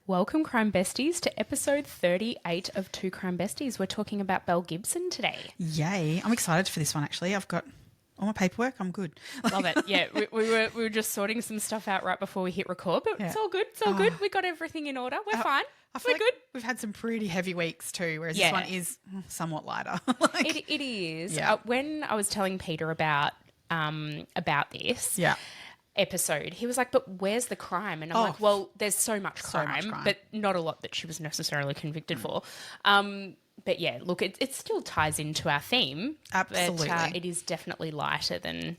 Welcome, Crime Besties, to episode 38 of Two Crime Besties. We're talking about Belle Gibson today. Yay. I'm excited for this one, actually. I've got all my paperwork. I'm good. Love it. Yeah, we were just sorting some stuff out right before we hit record, but it's all good. It's all good. We got everything in order. We're fine. We're good. We've had some pretty heavy weeks too, whereas this one is somewhat lighter. It is. Yeah. When I was telling Peter about this episode, he was like, but where's the crime? And I'm like, well, there's so much crime, but not a lot that she was necessarily convicted for. But yeah, look, it still ties into our theme. Absolutely. But it is definitely lighter than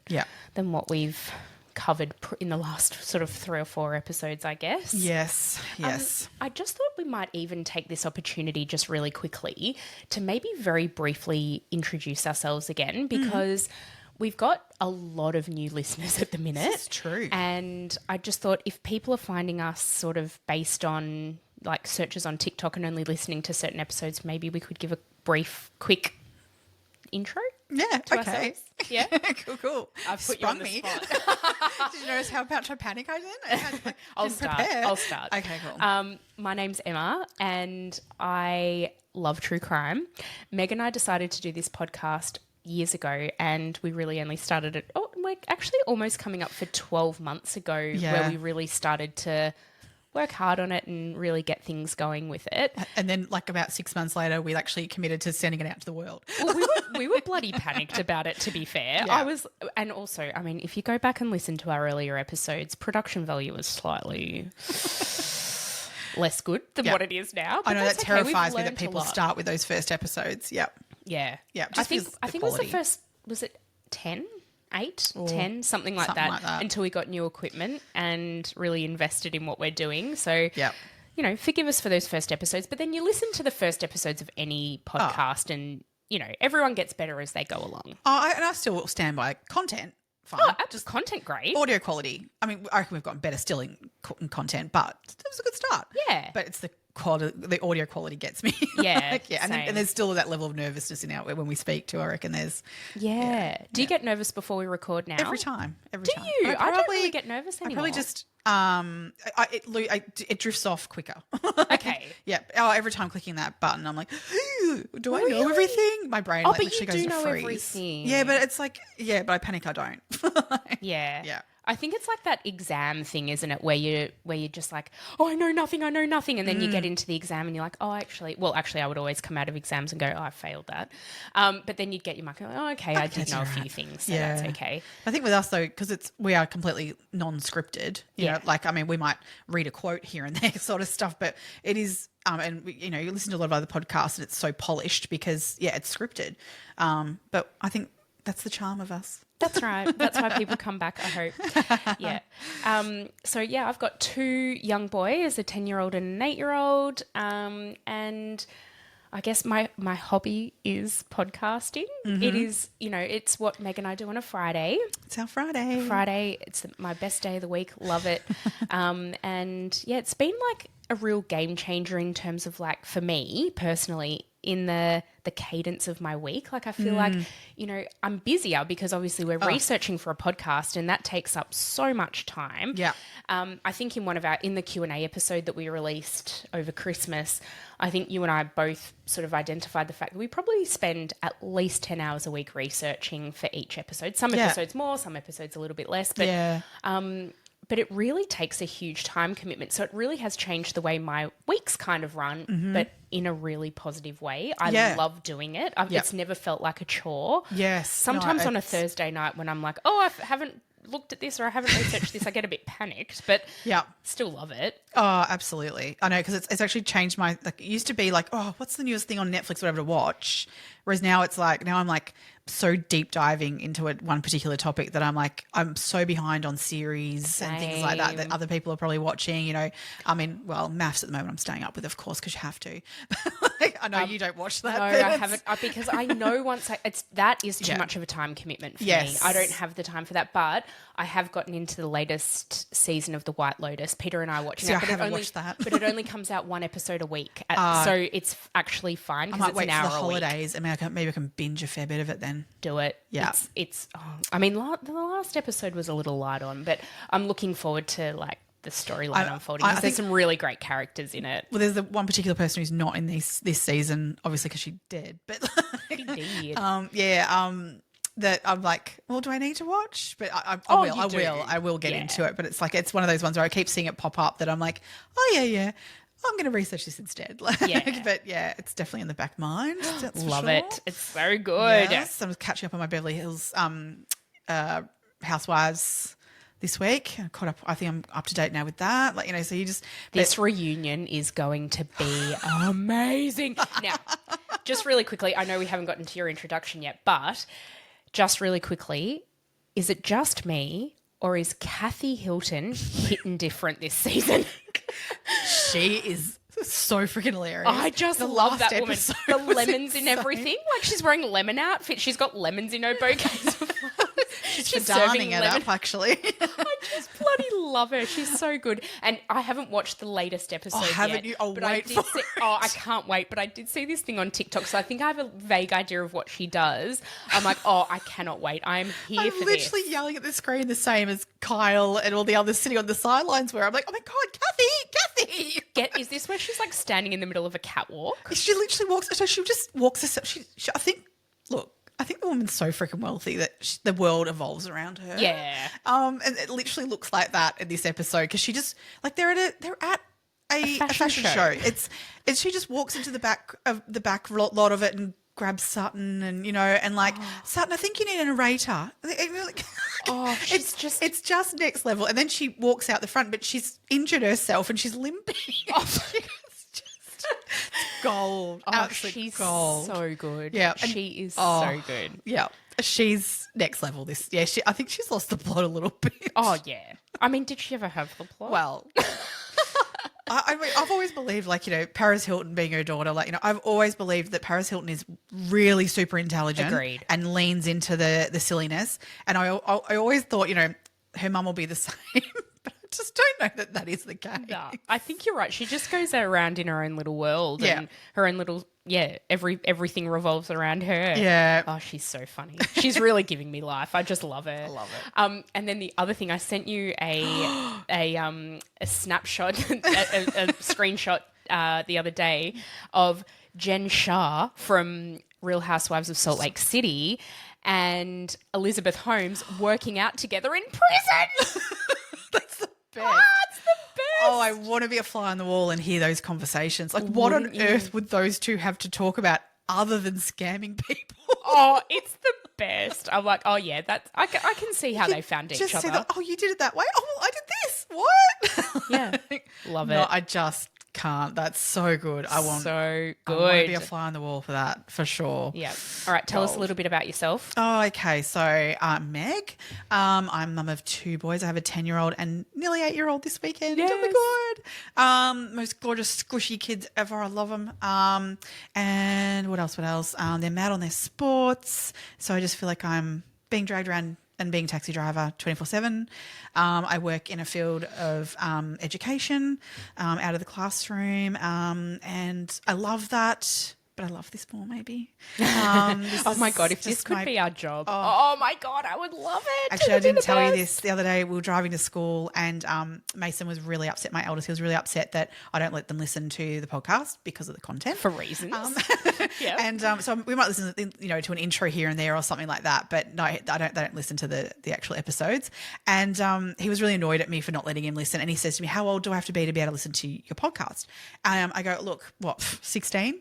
what we've covered in the last sort of 3 or 4 episodes, I guess. Yes. I just thought we might even take this opportunity just really quickly to maybe very briefly introduce ourselves again, because we've got a lot of new listeners at the minute. This is true. And I just thought if people are finding us sort of based on like searches on TikTok and only listening to certain episodes, maybe we could give a brief, quick intro to ourselves. Yeah. Cool. I've put you on the spot. Did you notice how much of a panic I did? I'll start. Okay, cool. My name's Emma and I love true crime. Meg and I decided to do this podcast years ago, and we really only started it actually almost coming up for 12 months ago, where we really started to work hard on it and really get things going with it. And then like about 6 months later, we actually committed to sending it out to the world. Well, we were bloody panicked about it, to be fair. Yeah. And also, I mean, if you go back and listen to our earlier episodes, production value was slightly less good than what it is now. I know that terrifies me that people start with those first episodes. Yep. Yeah. Yeah. I think it was the first, was it 10? 8, 10, something like that, until we got new equipment and really invested in what we're doing. So, you know, forgive us for those first episodes, but then you listen to the first episodes of any podcast and, you know, everyone gets better as they go along. And I still stand by content. Fine. Just content, great. Audio quality. I mean, I reckon we've gotten better still in content, but it was a good start. Yeah. But it's the audio quality gets me. Yeah. And there's still that level of nervousness in when we speak too. I reckon there's. Yeah. Do you get nervous before we record now? Every time. Do you? I don't really get nervous anymore. I probably just it drifts off quicker. Okay. Yeah. Every time clicking that button, I'm like, do I know everything? My brain but literally goes to freeze. Everything. Yeah, but it's like, but I panic. I don't. Yeah. Yeah. I think it's like that exam thing, isn't it? Where you're just like, oh, I know nothing. And then you get into the exam and you're like, oh, actually, I would always come out of exams and go, oh, I failed that. But then you'd get your mark and like, oh, okay, I did know a few things, so that's okay. I think with us though, because we are completely non-scripted, you know, like, I mean, we might read a quote here and there sort of stuff, but it is, and you know, you listen to a lot of other podcasts and it's so polished because it's scripted. But I think that's the charm of us. That's right. That's why people come back, I hope. Yeah. So, I've got 2 young boys, a 10-year-old and an 8-year-old. And I guess my hobby is podcasting. It is, you know, it's what Meg and I do on a Friday. It's our Friday. It's my best day of the week. Love it. It's been like a real game changer in terms of like, for me personally, in the cadence of my week. Like I feel like, you know, I'm busier because obviously we're researching for a podcast and that takes up so much time. Yeah. I think in the Q&A episode that we released over Christmas, I think you and I both sort of identified the fact that we probably spend at least 10 hours a week researching for each episode. Some episodes more, some episodes a little bit less. But but it really takes a huge time commitment. So it really has changed the way my weeks kind of run, but in a really positive way. I love doing it. It's never felt like a chore. Yes. Sometimes on a Thursday night when I'm like, oh, I haven't looked at this or I haven't researched this, I get a bit panicked, but still love it. Oh, absolutely. I know, because it's actually changed my, like, it used to be like, oh, what's the newest thing on Netflix, whatever to watch? Whereas now I'm like so deep diving into one particular topic that I'm like, I'm so behind on series and things like that other people are probably watching, you know. I mean, well, maths at the moment I'm staying up with, of course, because you have to. I know you don't watch that. No, I haven't, because I know that is too much of a time commitment for me. I don't have the time for that, but I have gotten into the latest season of The White Lotus. Peter and I are watching it. I haven't watched that. But it only comes out 1 episode a week. So it's actually fine because it's an hour a week. I might wait for the holidays. I mean, maybe I can binge a fair bit of it then. Do it. Yeah. I mean, the last episode was a little light on, but I'm looking forward to like the storyline unfolding. Because there's some really great characters in it. Well, there's the one particular person who's not in this season, obviously because she did. But Indeed. that I'm like, well, do I need to watch? But I will get into it. But it's like, it's one of those ones where I keep seeing it pop up that I'm like, oh yeah, I'm going to research this instead. But yeah, it's definitely in the back of mind. That's for Love sure. it. It's so good. Yes, I'm catching up on my Beverly Hills Housewives this week. I caught up. I think I'm up to date now with that. Like, so you just this reunion is going to be amazing. Now, just really quickly, I know we haven't gotten to your introduction yet, but just really quickly, is it just me or is Kathy Hilton hitting different this season? She is so freaking hilarious. I just love that woman. The lemons in everything. Like, she's wearing lemon outfit. She's got lemons in her bouquets of flowers. She's darning it up, actually. I just bloody love her. She's so good. And I haven't watched the latest episode yet. Haven't you? Oh, wait for it. Oh, I can't wait. But I did see this thing on TikTok, so I think I have a vague idea of what she does. I'm like, oh, I cannot wait. I'm here for this. I'm literally yelling at the screen the same as Kyle and all the others sitting on the sidelines where I'm like, oh my God, Kathy! Is this where she's like standing in the middle of a catwalk? She literally walks, so she just walks herself. I think the woman's so freaking wealthy that the world evolves around her. Yeah. And it literally looks like that in this episode because she just they're at a fashion show. She just walks into the back lot of it and grabs Sutton and Sutton, I think you need a narrator. It's just next level. And then she walks out the front, but she's injured herself and she's limping. Gold. She's gold. So good. Yeah. She is so good. Yeah. She's next level. I think she's lost the plot a little bit. Oh, yeah. I mean, did she ever have the plot? Well, I've always believed, Paris Hilton being her daughter, I've always believed that Paris Hilton is really super intelligent. Agreed. And leans into the silliness. And I always thought, her mum will be the same. I just don't know that is the case. No, I think you're right. She just goes around in her own little world and her own little, everything revolves around her. Yeah. Oh, she's so funny. She's really giving me life. I just love her. I love it. And then the other thing, I sent you a snapshot, a screenshot the other day of Jen Shah from Real Housewives of Salt Lake City and Elizabeth Holmes working out together in prison. That's the best. Oh, it's the best. Oh, I want to be a fly on the wall and hear those conversations. Like, what on earth would those two have to talk about other than scamming people? Oh, it's the best. I'm like, oh yeah, I can see how they found each just other. Say that, oh, you did it that way? Oh, well, I did this. What? Yeah, love it. No, I just can't. That's so good. So good. I want to be a fly on the wall for that, for sure. Yeah. All right, tell us a little bit about yourself. Oh, okay. So, Meg, I'm mum of 2 boys. I have a 10-year-old and nearly 8-year-old this weekend. Yes. Oh my God. Most gorgeous, squishy kids ever. I love them. And what else? They're mad on their sports. So I just feel like I'm being dragged around and being a taxi driver 24/7. I work in a field of education, out of the classroom, and I love that. But I love this more, maybe. Oh my God, if this could be our job. Oh my God, I would love it. Actually, I didn't tell you this the other day. We were driving to school and Mason was really upset. My eldest, he was really upset that I don't let them listen to the podcast because of the content. For reasons. Yeah. And so we might listen to an intro here and there or something like that. But no, they don't listen to the actual episodes. And he was really annoyed at me for not letting him listen. And he says to me, how old do I have to be able to listen to your podcast? I go, look, 16,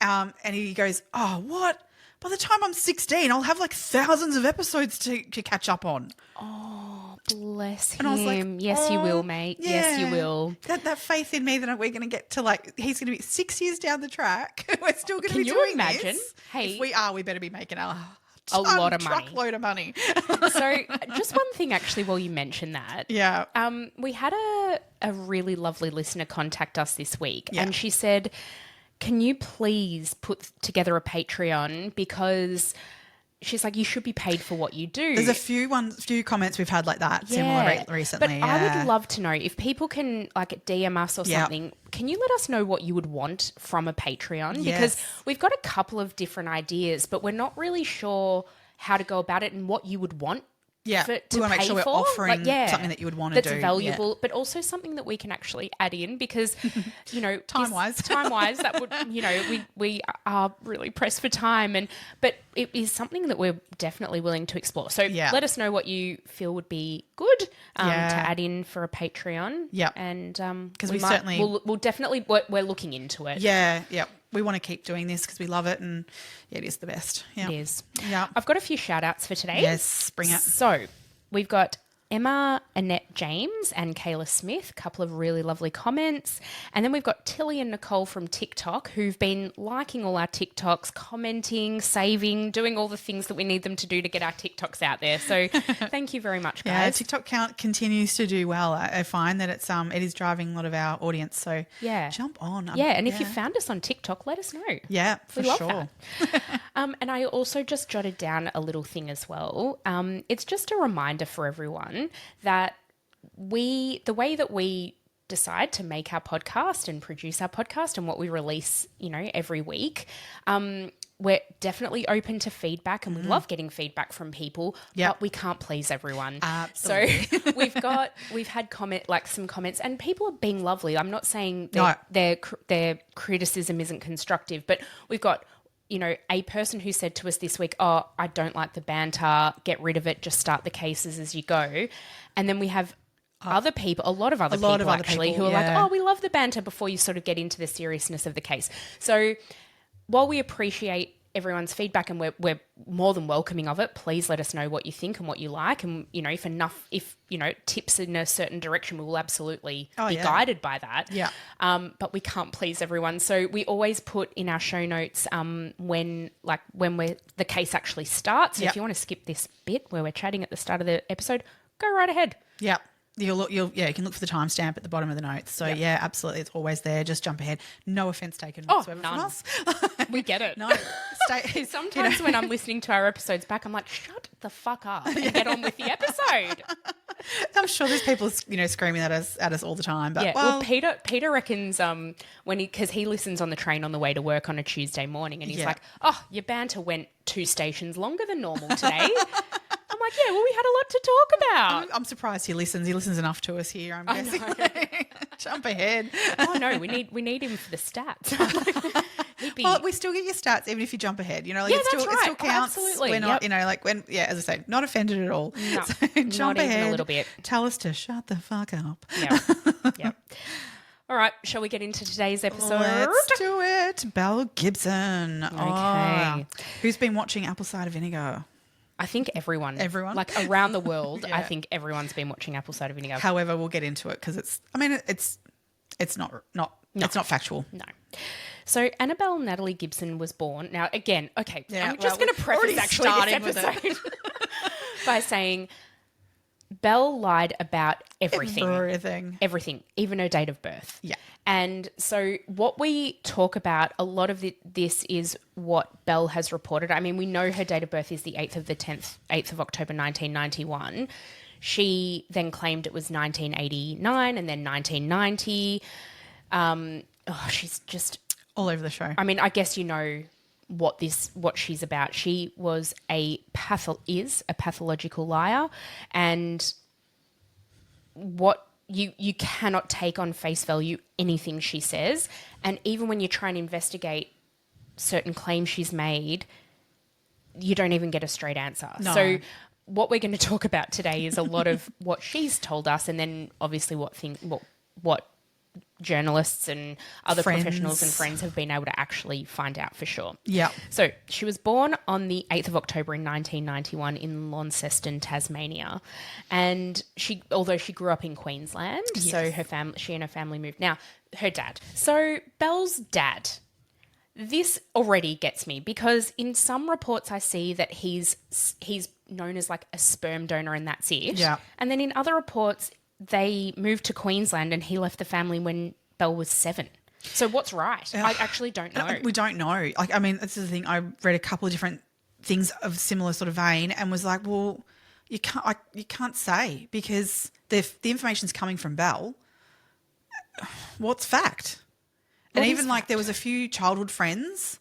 and he goes, oh, what? By the time I'm 16, I'll have thousands of episodes to catch up on. Oh, bless him. And I was like, yes, you will, mate. Yeah. Yes, you will. That faith in me that we're going to get to he's going to be 6 years down the track. We're still going to be doing imagine? This. Hey, if we better be making a lot of money. Truckload of money. So just one thing actually while you mentioned that. Yeah. We had a really lovely listener contact us this week and she said, can you please put together a Patreon because she's like, you should be paid for what you do. There's a few comments we've had like that similar recently. But I would love to know if people can DM us or something. Can you let us know what you would want from a Patreon? Yes. Because we've got a couple of different ideas, but we're not really sure how to go about it and what you would want Yeah, to we want to make pay sure we're for. offering something that you would want to do. That's valuable, but also something that we can actually add in because, time-wise, that would, we are really pressed for time, but it is something that we're definitely willing to explore. So let us know what you feel would be good to add in for a Patreon. Yeah, and because we'll definitely we're looking into it. Yeah. We want to keep doing this because we love it, and it is the best. Yeah. It is. Yeah. I've got a few shout outs for today. Yes, bring it. So we've got Emma, Annette James and Kayla Smith, a couple of really lovely comments. And then we've got Tilly and Nicole from TikTok who've been liking all our TikToks, commenting, saving, doing all the things that we need them to do to get our TikToks out there. So thank you very much, guys. Yeah, TikTok count continues to do well. I find that it is driving a lot of our audience. So jump on. And if you found us on TikTok, let us know. Yeah, for we love sure. That. And I also just jotted down a little thing as well. It's just a reminder for everyone that the way that we decide to make our podcast and produce our podcast and what we release, every week, we're definitely open to feedback and we love getting feedback from people, but we can't please everyone. Absolutely. So we've had some comments and people are being lovely. I'm not saying their criticism isn't constructive, but we've got a person who said to us this week, oh, I don't like the banter, get rid of it, just start the cases as you go. And then we have other people, a lot of other people who are like, oh, we love the banter before you sort of get into the seriousness of the case. So while we appreciate everyone's feedback and we're more than welcoming of it, please let us know what you think and what you like. And, if tips in a certain direction, we will absolutely be guided by that. Yeah. But we can't please everyone. So we always put in our show notes when the case actually starts. So if you want to skip this bit where we're chatting at the start of the episode, go right ahead. Yeah. You can look for the timestamp at the bottom of the notes. So absolutely, it's always there. Just jump ahead. No offense taken whatsoever from us. We get it. No, sometimes when I'm listening to our episodes back, I'm like, shut the fuck up and get on with the episode. I'm sure there's people screaming at us all the time. But well, Peter reckons because he listens on the train on the way to work on a Tuesday morning, and he's like, oh, your banter went 2 stations longer than normal today. I'm like, yeah, well, we had a lot to talk about. I'm surprised he listens. He listens enough to us here, I'm guessing. Jump ahead. Oh, no, we need him for the stats. Well, we still get your stats even if you jump ahead. That's right. It still counts. Absolutely. We're not, as I say, not offended at all. No, so jump not ahead. even a little bit. Tell us to shut the fuck up. Yeah. All right, shall we get into today's episode? Let's do it. Belle Gibson. Okay. Oh, who's been watching Apple Cider Vinegar? I think everyone. Everyone? Like around the world, I think everyone's been watching Apple Cider Vinegar. However, we'll get into it because it's not factual. No. So Annabelle Natalie Gibson was born. Now, again, okay, I'm just going to preface actually this episode by saying Belle lied about everything. Everything, even her date of birth. Yeah. And so what we talk about, a lot of this is what Belle has reported. I mean, we know her date of birth is the 8th of October 1991. She then claimed it was 1989 and then 1990. She's just all over the show. I mean, I guess you know what she's about. She was a pathological liar, and what you cannot take on face value anything she says. And even when you try and investigate certain claims she's made, you don't even get a straight answer. No. So what we're going to talk about today is a lot of what she's told us, and then obviously what journalists and other professionals and friends have been able to actually find out for sure. Yeah. So she was born on the 8th of October in 1991 in Launceston, Tasmania. And although she grew up in Queensland, so she and her family moved. Now, her dad. So Belle's dad, this already gets me because in some reports I see that he's known as like a sperm donor and that's it. Yeah. And then in other reports they moved to Queensland and he left the family when Belle was 7. So what's right? I actually don't know. We don't know. Like, I mean, this is the thing. I read a couple of different things of similar sort of vein and was like, well, you can't say because the information's coming from Belle. What's fact? And even like there was a few childhood friends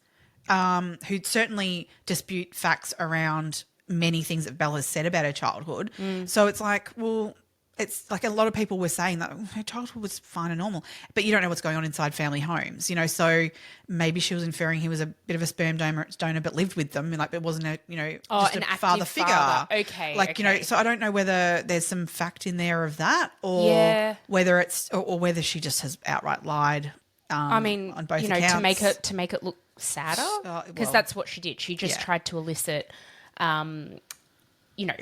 who'd certainly dispute facts around many things that Belle has said about her childhood. So it's like, well, it's like a lot of people were saying that her childhood was fine and normal, but you don't know what's going on inside family homes, you know. So maybe she was inferring he was a bit of a sperm donor, but lived with them, and like it wasn't a, you know, just an a active father figure. Okay, like you know. So I don't know whether there's some fact in there of that, or Yeah. whether it's or whether she just has outright lied. I mean, on both you know, accounts. to make it look sadder, because well, that's what she did. She just yeah. tried to elicit, you know,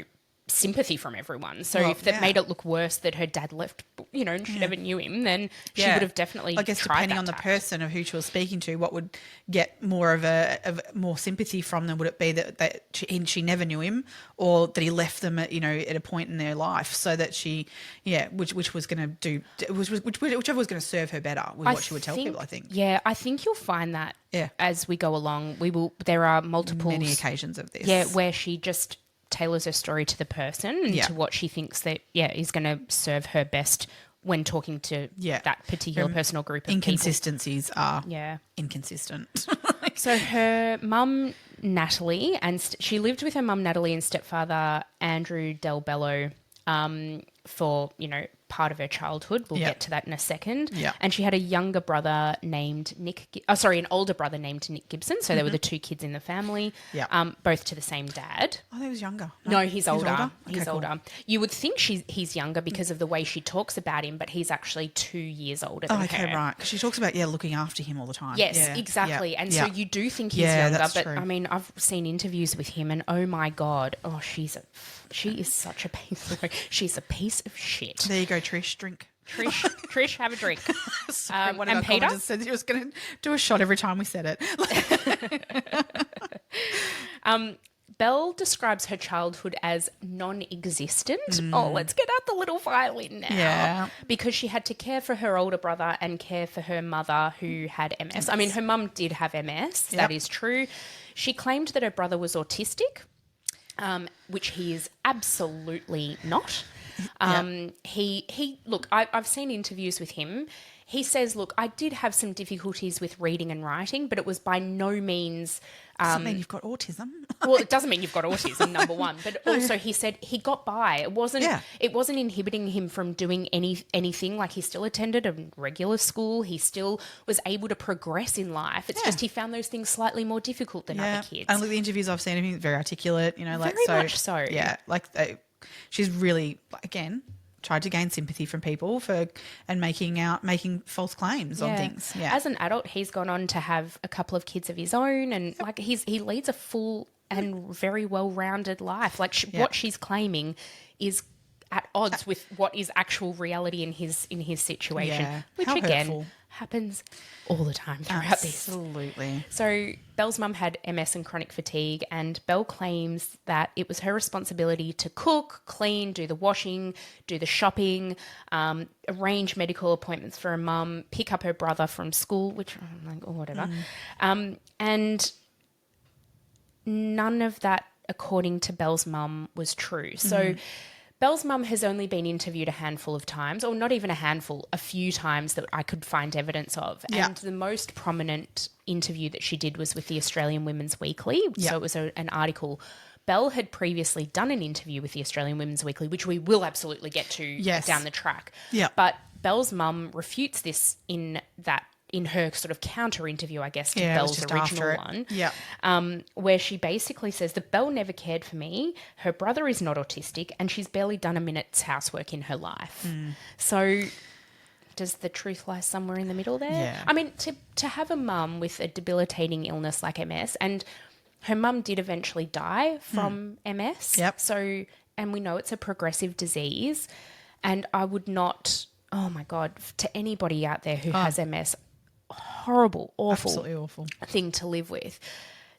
sympathy from everyone. So Well, if that yeah. made it look worse that her dad left, you know, and she never knew him, then she Yeah. would have definitely. I guess tried depending that on the tact. person of who she was speaking to, what would get more of more sympathy from them? Would it be that she never knew him, or that he left them at, you know, at a point in their life, so that she, which was going to do, whichever was going to serve her better was what she would tell people. I think. Yeah, I think you'll find that. Yeah. As we go along, there are multiple Many occasions of this. Yeah, where she just tailors her story to the person and Yeah. to what she thinks that is going to serve her best when talking to that particular person or group of inconsistencies are Yeah. inconsistent. So her mum Natalie, and she lived with her mum Natalie and stepfather Andrew Del Bello for, you know, part of her childhood. We'll get to that in a second. Yeah. And she had a younger brother named an older brother named Nick Gibson. So they were the two kids in the family. Yeah. Both to the same dad. Oh, he was younger. No, he's older. Okay, He's cool. older. You would think he's younger because of the way she talks about him, but he's actually 2 years older than Okay, her. right. 'Cause she talks about looking after him all the time. Yes, Yeah, exactly. yeah, And yeah. so you do think he's Yeah, younger, that's but true. I mean, I've seen interviews with him, and oh my god, she is such a piece. She's a piece of shit. There you go, Trish. Drink. Trish, have a drink. Sorry, one of and our Peter commenters said he was going to do a shot every time we said it. Belle describes her childhood as non-existent. Oh, let's get out the little violin now. Yeah. Because she had to care for her older brother and care for her mother who had MS. I mean, her mum did have MS. Yep. That is true. She claimed that her brother was autistic, which he is absolutely not. Look, I've seen interviews with him. He says, look, I did have some difficulties with reading and writing, but it was by no means... Doesn't mean you've got autism. Well, it doesn't mean you've got autism, number one. But also he said he got by. It wasn't inhibiting him from doing anything. Like, he still attended a regular school. He still was able to progress in life. It's just he found those things slightly more difficult than other kids. And look, the interviews I've seen of him, very articulate, you know, like Very much so. Yeah, like she's really, again, tried to gain sympathy from people and making false claims on things. Yeah. As an adult, he's gone on to have a couple of kids of his own, and like he leads a full and very well-rounded life. Like what she's claiming is at odds with what is actual reality in his situation, which How again hurtful. happens all the time throughout this. Absolutely. So Belle's mum had MS and chronic fatigue, and Belle claims that it was her responsibility to cook, clean, do the washing, do the shopping, arrange medical appointments for her mum, pick up her brother from school, which I'm like, or whatever. And none of that, according to Belle's mum, was true. So Belle's mum has only been interviewed a handful of times, or not even a handful, a few times that I could find evidence of. Yeah. And the most prominent interview that she did was with the Australian Women's Weekly. So it was an article. Belle had previously done an interview with the Australian Women's Weekly, which we will absolutely get to down the track. Yeah. But Belle's mum refutes this in her sort of counter interview, I guess, to Belle's original one. Yeah. Where she basically says that Belle never cared for me, her brother is not autistic, and she's barely done a minute's housework in her life. So does the truth lie somewhere in the middle there? Yeah. I mean, to have a mum with a debilitating illness like MS, and her mum did eventually die from MS. Yep. So, and we know it's a progressive disease, and I would not, oh my God, to anybody out there who has MS, horrible, awful, Absolutely awful thing to live with.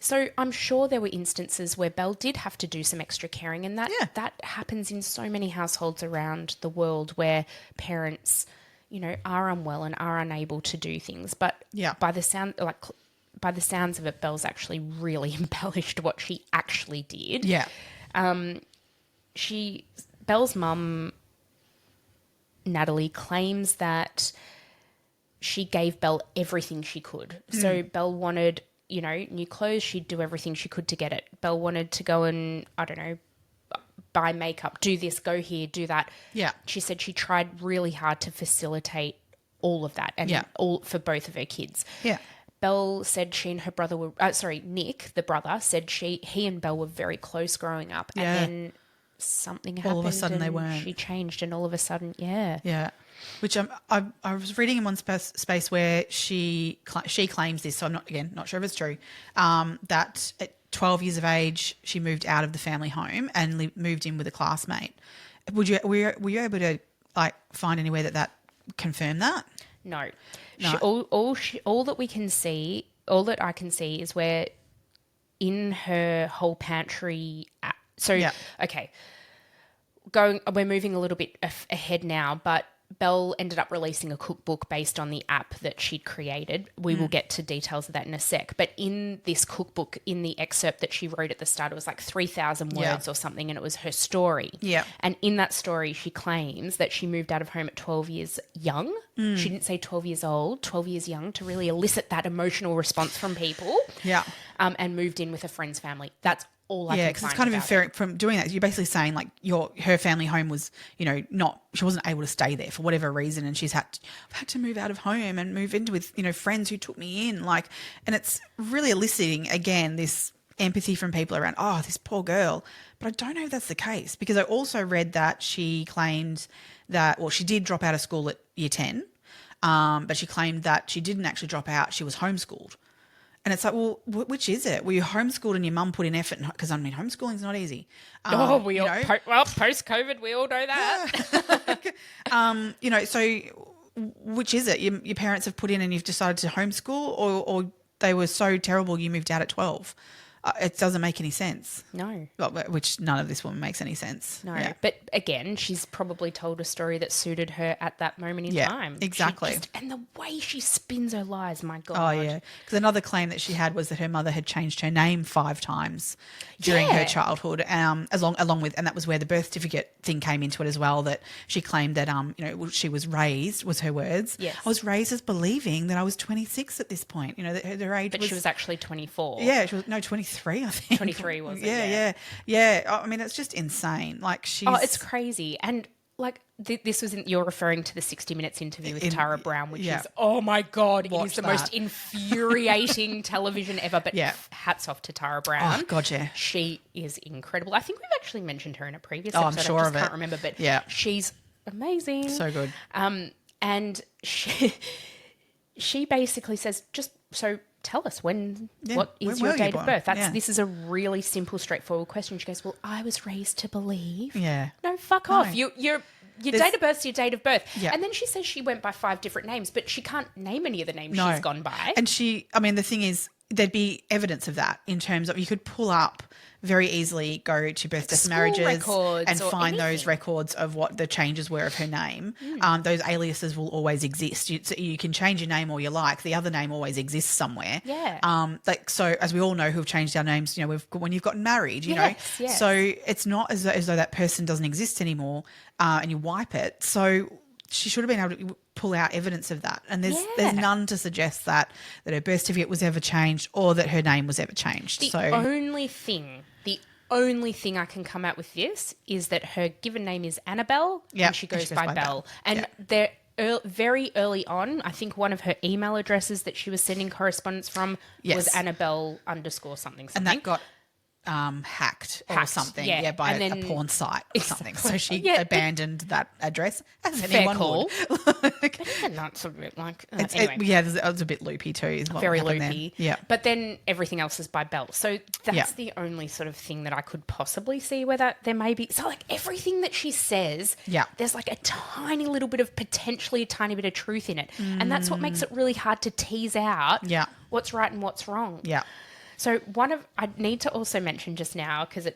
So I'm sure there were instances where Belle did have to do some extra caring, and that happens in so many households around the world where parents, you know, are unwell and are unable to do things. But by the sounds of it, Belle's actually really embellished what she actually did. Yeah. Belle's mum, Natalie, claims that she gave Belle everything she could. So Belle wanted, new clothes. She'd do everything she could to get it. Belle wanted to go and, I don't know, buy makeup, do this, go here, do that. Yeah. She said she tried really hard to facilitate all of that and all for both of her kids. Yeah. Belle said she and her brother were, Nick, the brother, said he and Belle were very close growing up. Yeah. And then something happened. All of a sudden and they weren't. She changed and all of a sudden, yeah. Yeah. Which I was reading in one space where she claims this, so I'm not sure if it's true, that at 12 years of age she moved out of the family home and moved in with a classmate. Were you able to find anywhere that confirmed that? No. No. All that we can see, all that I can see is where in her whole Pantry app. So, okay, we're moving a little bit ahead now, but Belle ended up releasing a cookbook based on the app that she'd created. We will get to details of that in a sec. But in this cookbook, in the excerpt that she wrote at the start, it was like 3,000 words or something, and it was her story. Yeah. And in that story, she claims that she moved out of home at 12 years young. She didn't say 12 years old, 12 years young, to really elicit that emotional response from people. Yeah. And moved in with a friend's family. That's all I can find. Yeah, because it's kind of inferring from doing that. You're basically saying her family home was, she wasn't able to stay there for whatever reason, and she's had to move out of home and move in with friends who took me in, and it's really eliciting again this empathy from people around. Oh, this poor girl. But I don't know if that's the case, because I also read that she claimed that, she did drop out of school at year 10, but she claimed that she didn't actually drop out. She was homeschooled. And it's like, well, which is it? Were you homeschooled and your mum put in effort? Because, homeschooling's not easy. Post-COVID, we all know that. So which is it? Your parents have put in and you've decided to homeschool, or they were so terrible you moved out at 12? It doesn't make any sense. No. Which none of this woman makes any sense. No. Yeah. But again, she's probably told a story that suited her at that moment in time. Exactly. And the way she spins her lies, my God. Oh, yeah. Because another claim that she had was that her mother had changed her name 5 times during her childhood, along with, and that was where the birth certificate thing came into it as well, that she claimed that, she was raised, was her words. Yes. I was raised as believing that I was 26 at this point, that her age But she was actually 24. Yeah, she was, 23, I think. 23 was it? Yeah. I mean, it's just insane. She's... Oh, it's crazy. And this was you're referring to the 60 Minutes interview with Tara Brown, which is, oh my God, it is the most infuriating television ever. But hats off to Tara Brown. Oh, God, yeah. She is incredible. I think we've actually mentioned her in a previous episode. I'm sure I of it. can't remember, but she's amazing. So good. And she basically says, tell us what is your date of birth? This is a really simple, straightforward question. She goes, well, I was raised to believe. Yeah. No, fuck off. Your date of birth's your date of birth. Yeah. And then she says she went by 5 different names, but she can't name any of the names she's gone by. And the thing is, there'd be evidence of that in terms of, you could pull up very easily, go to birth, death, marriages and find those records of what the changes were of her name. Those aliases will always exist. You can change your name all you like. The other name always exists somewhere. Yeah. So as we all know who've changed our names, when you've gotten married, Yes. So it's not as though that person doesn't exist anymore, and you wipe it. So she should have been able to pull out evidence of that. And there's none to suggest that her birth certificate was ever changed or that her name was ever changed. The only thing I can come out with this is that her given name is Annabelle, and she goes by Belle. And they're very early on, I think one of her email addresses that she was sending correspondence from was Annabelle _ something. And that got hacked or something, by a porn site or something. So she abandoned that address, as anyone would. But even that's a bit anyway. It was a bit loopy too. Is what very happened loopy. Then. Yeah. But then everything else is by Belle. So that's the only sort of thing that I could possibly see where there may be. So everything that she says, there's a tiny little bit of potentially a tiny bit of truth in it. And that's what makes it really hard to tease out what's right and what's wrong. Yeah. So I need to also mention just now, because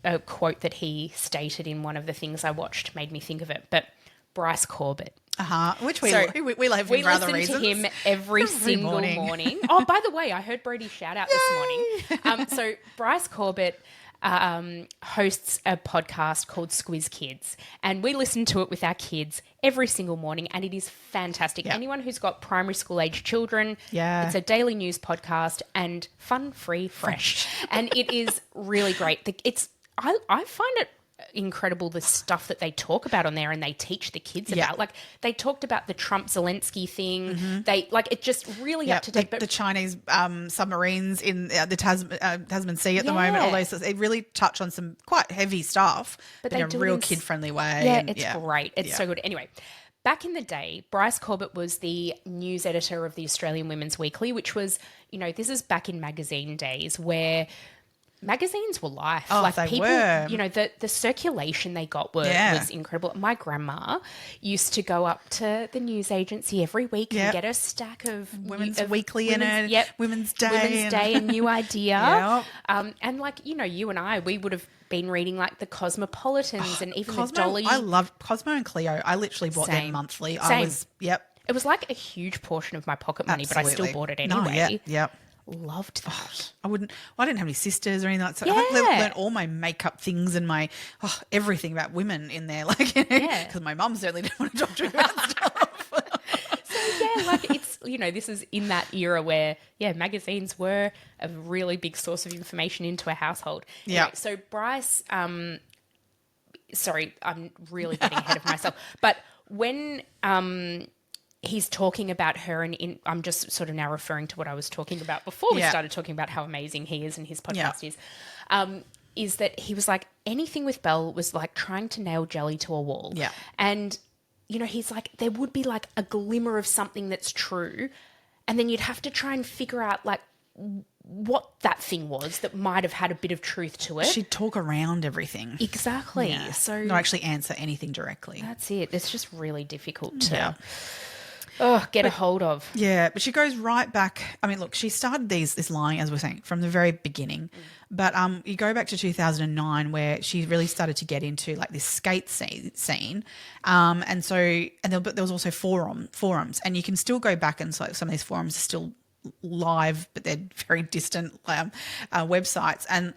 a quote that he stated in one of the things I watched made me think of it, but Bryce Corbett. Which we love him for other reasons. We listen to him every single morning. Oh, by the way, I heard Brody shout out this morning. So Bryce Corbett hosts a podcast called Squiz Kids, and we listen to it with our kids every single morning, and it is fantastic. Yeah. Anyone who's got primary school age children, Yeah. it's a daily news podcast and fun, free, fresh, and it is really great. I find it incredible the stuff that they talk about on there and they teach the kids Yeah. about. Like they talked about the Trump Zelensky thing. They like it just really up to date. The Chinese submarines in the Tasman Sea at the moment, all those, they really touch on some quite heavy stuff, but in a real kid-friendly way. Yeah, it's great. It's so good. Anyway, back in the day, Bryce Corbett was the news editor of the Australian Women's Weekly, which was, this is back in magazine days where magazines were life. Oh, they were. The circulation they got was incredible. My grandma used to go up to the news agency every week and get a stack of Women's Weekly in it. Yep, Women's Day. Women's Day, a new idea. Yep. And you and I, we would have been reading like the Cosmopolitans and even Cosmo, the Dolly. I loved Cosmo and Cleo. I literally bought them monthly. Same. It was like a huge portion of my pocket money, but I still bought it anyway. Yep. Loved that. I didn't have any sisters or anything like that. So I learned all my makeup things and my everything about women in there, because my mum certainly didn't want to talk to me about stuff. It's this is in that era where magazines were a really big source of information into a household. Anyway, so Bryce, sorry, I'm really getting ahead of myself, but when he's talking about her, and I'm just sort of now referring to what I was talking about before we started talking about how amazing he is and his podcast is that he was like, anything with Belle was like trying to nail jelly to a wall. Yeah. And, he's like, there would be like a glimmer of something that's true, and then you'd have to try and figure out like what that thing was that might have had a bit of truth to it. She'd talk around everything. Exactly. Yeah. So not actually answer anything directly. That's it. It's just really difficult to... get a hold of. Yeah, but she goes right back. I mean, look, she started this lying, as we're saying, from the very beginning. But you go back to 2009 where she really started to get into like this skate scene. But there was also forums. And you can still go back and so some of these forums are still live, but they're very distant websites. And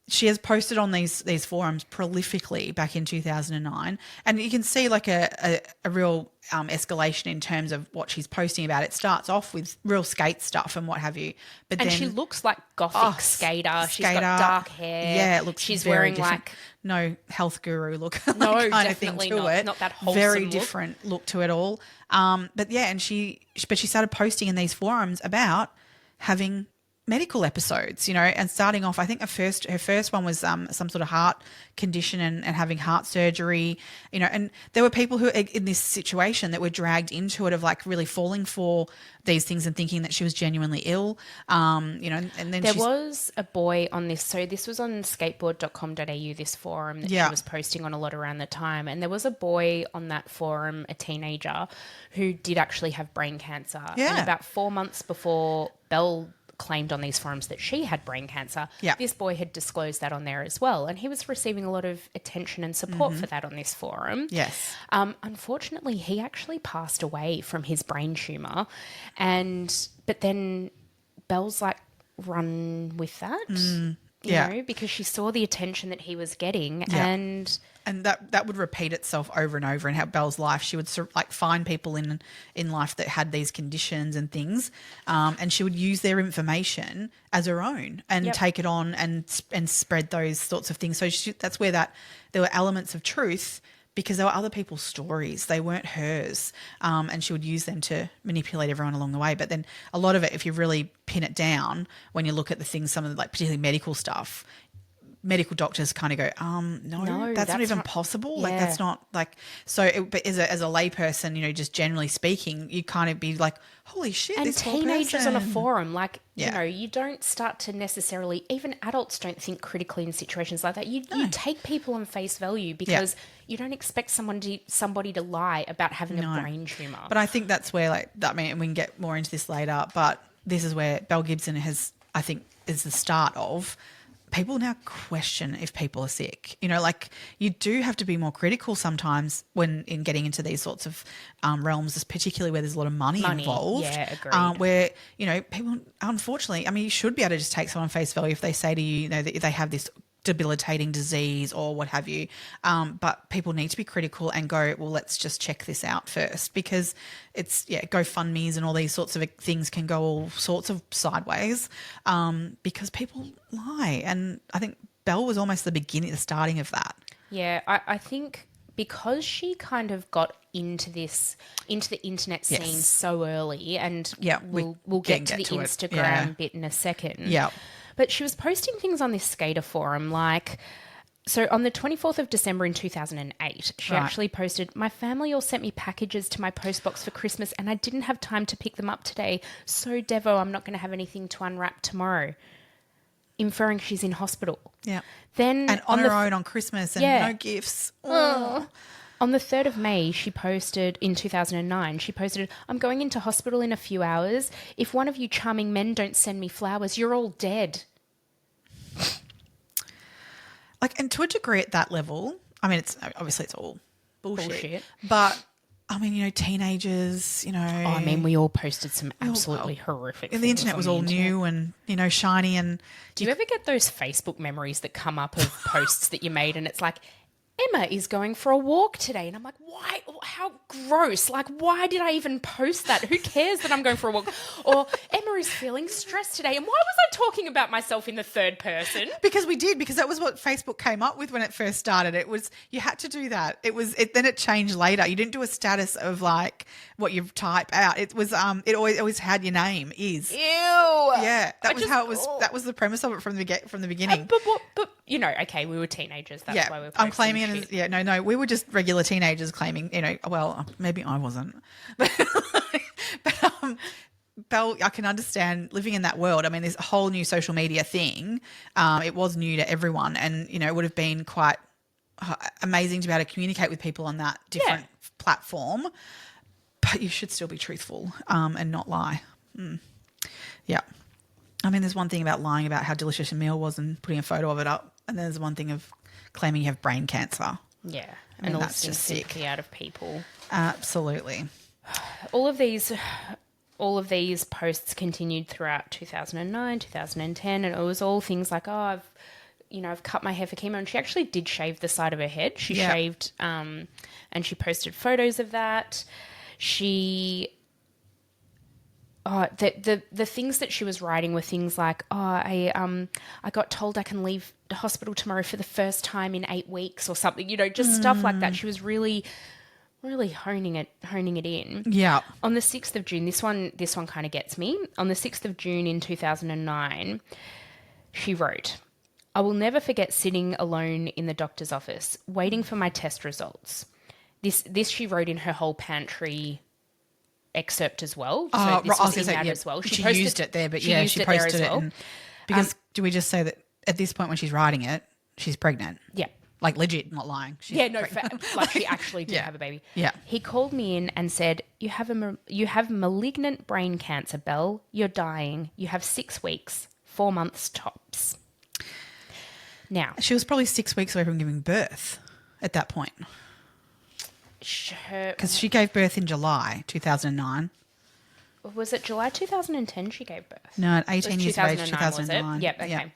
she has posted on these forums prolifically back in 2009. And you can see like a real escalation in terms of what she's posting about. It starts off with real skate stuff and what have you. But then she looks like gothic skater. She's got dark hair. Yeah, it looks she's very wearing different. like no health guru look no, kind of thing to it. Not that wholesome very look. different look to it all. And she started posting in these forums about having medical episodes, and starting off, I think her first one was some sort of heart condition and having heart surgery, and there were people who in this situation that were dragged into it of like really falling for these things and thinking that she was genuinely ill, and then there was a boy on this, so this was on skateboard.com.au, this forum that she was posting on a lot around the time, and there was a boy on that forum, a teenager, who did actually have brain cancer, and about 4 months before Belle claimed on these forums that she had brain cancer. This boy had disclosed that on there as well, and he was receiving a lot of attention and support for that on this forum. Yes. Unfortunately, he actually passed away from his brain tumour, but then Belle's like run with that. Because she saw the attention that he was getting, and that would repeat itself over and over in how Belle's life. She would like find people in life that had these conditions and things, and she would use their information as her own and take it on and spread those sorts of things. So that's where there were elements of truth because there were other people's stories. They weren't hers, and she would use them to manipulate everyone along the way. But then a lot of it, if you really pin it down, when you look at the things, some of the, like particularly medical stuff, medical doctors kind of go, no, that's not even possible. Like that's not like, but as a layperson, just generally speaking, you kind of be like, holy shit, and this teenagers on a forum, like, you don't start to necessarily, even adults don't think critically in situations like that. You take people on face value because you don't expect somebody to lie about having a brain tumour. But I think that's where, and we can get more into this later, but this is where Belle Gibson is the start of people now question if people are sick. You do have to be more critical sometimes when in getting into these sorts of realms, particularly where there's a lot of money involved. Yeah, agreed. Where, people, unfortunately, you should be able to just take someone face value if they say to you, that they have this debilitating disease or what have you. But people need to be critical and go, well, let's just check this out first, because it's, GoFundMes and all these sorts of things can go all sorts of sideways because people lie. And I think Belle was almost the starting of that. Yeah, I think because she kind of got into the internet scene so early, and we'll get to the Instagram bit in a second. Yeah. But she was posting things on this skater forum so on the 24th of December in 2008, she actually posted, "My family all sent me packages to my postbox for Christmas and I didn't have time to pick them up today. So Devo, I'm not going to have anything to unwrap tomorrow." Inferring she's in hospital. Yeah. Then and on her own on Christmas and no gifts. Oh. On the 3rd of May, she posted, in 2009, "I'm going into hospital in a few hours. If one of you charming men don't send me flowers, you're all dead." And to a degree at that level, I mean, it's all bullshit. But, I mean, teenagers, we all posted some absolutely horrific things. The internet was all new and, shiny. And do you ever get those Facebook memories that come up of posts that you made and it's like, "Emma is going for a walk today." And I'm like, why? How gross. Why did I even post that? Who cares that I'm going for a walk? Or "Emma is feeling stressed today." And why was I talking about myself in the third person? Because that was what Facebook came up with when it first started. It was, you had to do that. Then it changed later. You didn't do a status of what you type out. It was, it always had your name is. Ew. Yeah. That was the premise of it from the beginning. But okay, we were teenagers. That's why we were I'm claiming it shit. as, no, we were just regular teenagers claiming, well, maybe I wasn't. But Belle, I can understand living in that world. I mean, this whole new social media thing, it was new to everyone, and, it would have been quite amazing to be able to communicate with people on that different platform. But you should still be truthful and not lie. Yeah. I mean, there's one thing about lying about how delicious your meal was and putting a photo of it up, and there's one thing of claiming you have brain cancer. Yeah, I mean, that's just sick out of people. Absolutely. All of these posts continued throughout 2009, 2010, and it was all things like, "Oh, I've cut my hair for chemo," and she actually did shave the side of her head. She shaved, and she posted photos of that. The things that she was writing were things like, I got told I can leave the hospital tomorrow for the first time in 8 weeks or something, just stuff like that. She was really, really honing it in. Yeah. On the 6th of June, this one kind of gets me. On the 6th of June in 2009, she wrote, "I will never forget sitting alone in the doctor's office, waiting for my test results." This she wrote in her whole Pantry excerpt as well. So this was in that as well. She used it there, but she posted it. Well. Because do we just say that at this point when she's writing it, she's pregnant? Yeah. Legit, not lying. She's she actually did have a baby. Yeah. He called me in and said, you have malignant brain cancer, Belle. You're dying. You have 6 weeks, 4 months tops." Now. She was probably 6 weeks away from giving birth at that point. Because she gave birth in July 2009. Was it July 2010 she gave birth? No, at 18 years of age, 2009. Was it? Yep, okay. Yeah.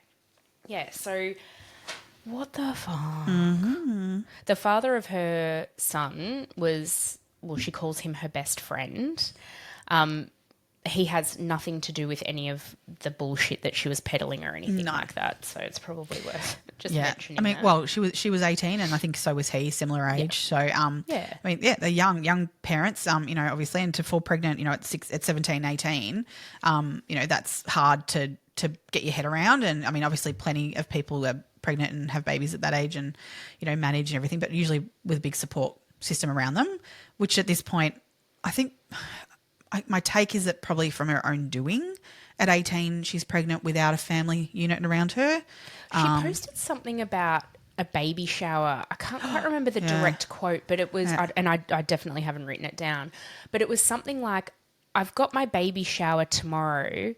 Yeah, so what the fuck? Mm-hmm. The father of her son she calls him her best friend. He has nothing to do with any of the bullshit that she was peddling or anything like that. So it's probably worth just mentioning. I mean, that. well, she was 18, and I think so was he, similar age. Yeah. So I mean, they're young parents. Obviously, and to fall pregnant, at 17, 18, that's hard to get your head around. And I mean, obviously, plenty of people are pregnant and have babies at that age, and manage and everything, but usually with a big support system around them. Which at this point, I think. My take is that probably from her own doing. At 18, she's pregnant without a family unit around her. She posted something about a baby shower. I can't quite remember the direct quote, but it was, I definitely haven't written it down, but it was something like, "I've got my baby shower tomorrow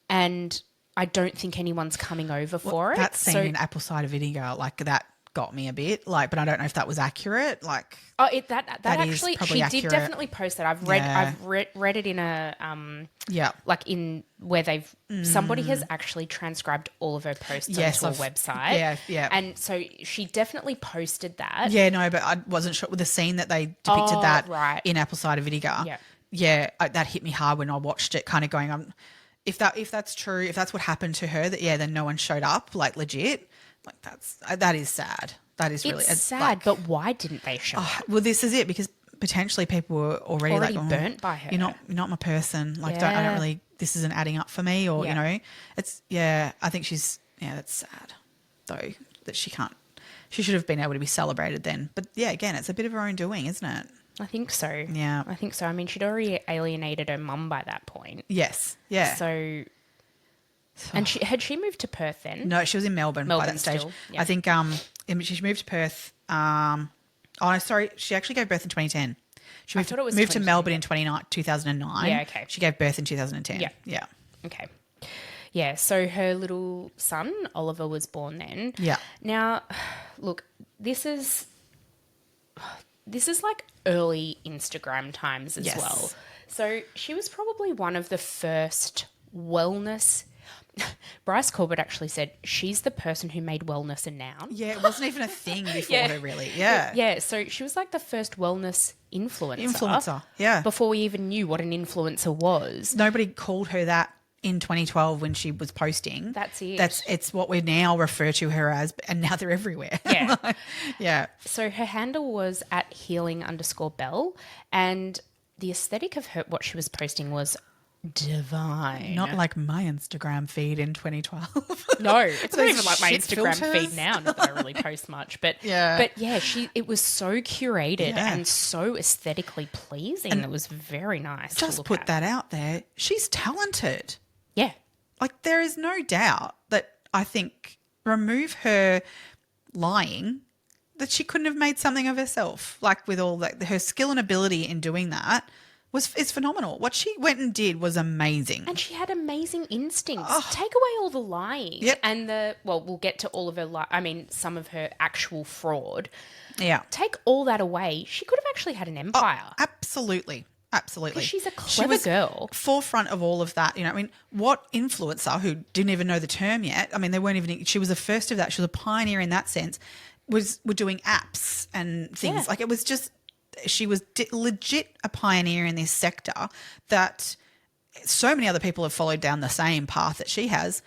and I don't think anyone's coming over for it." That scene in Apple Cider Vinegar, that got me a bit. Like, but I don't know if that was accurate. Like, Oh, that That is actually, probably she accurate. did definitely post that. I've read, Yeah. read it in a yeah. like in where somebody has actually transcribed all of her posts Yes, onto a I've- website. yeah. And so she definitely posted that. Yeah, no, but I wasn't sure with the scene that they depicted that right. in Apple Cider Vinegar. Yeah. Yeah, that hit me hard when I watched it, kind of going, if that's true, if that's what happened to her, that then no one showed up, like legit, like that is sad. That is really It's sad, like, but why didn't they show up? well, this is it, because potentially people were already like, burnt by her. You're not my person. Like, I Yeah. don't really. This isn't adding up for me, or Yeah. it's I think she's that's sad though that she can't. She should have been able to be celebrated then. But yeah, again, it's a bit of her own doing, isn't it? I think so. Yeah. I think so. I mean, she'd already alienated her mum by that point. Yes. Yeah. So, and had she moved to Perth then? No, she was in Melbourne by Melbourne that stage. still, yeah. I think she moved to Perth. Sorry, she actually gave birth in 2010. She moved, thought it was moved to 2010. Melbourne in 2009. Yeah, okay. She gave birth in 2010. Yeah. Yeah. Okay. Yeah, so her little son, Oliver, was born then. Yeah. Now, look, this is like early Instagram times as Yes. well. So she was probably one of the first wellness. Bryce Corbett actually said she's the person who made wellness a noun. Yeah, it wasn't even a thing before Yeah. her, really. Yeah. Yeah, so she was like the first wellness influencer. Yeah. Before we even knew what an influencer was. Nobody called her that in 2012 when she was posting. That's it. It's what we now refer to her as, and now they're everywhere. Yeah. Yeah. So her handle was at healing_Belle, and the aesthetic of what she was posting was divine. Not like my Instagram feed in 2012. No, it's not Those even like my shit Instagram filters. feed now, not that I really post much. But Yeah. it was so curated Yeah. and so aesthetically pleasing. It was very nice to Just look put at. that out there. She's talented. Yeah. Like, there is no doubt that I think remove her lying, that she couldn't have made something of herself. Like, with all that, her skill and ability in doing that is phenomenal. What she went and did was amazing. And she had amazing instincts. Take away all the lying. Yep. And we'll get to all of her, some of her actual fraud. Yeah. Take all that away. She could have actually had an empire. Absolutely. Absolutely. 'Cause she's a She clever was girl. Forefront of all of that. What influencer who didn't even know the term yet? I mean, they weren't even. She was the first of that. She was a pioneer in that sense. Were doing apps and things. Yeah. Like, it was just. She was legit a pioneer in this sector that so many other people have followed down the same path that she has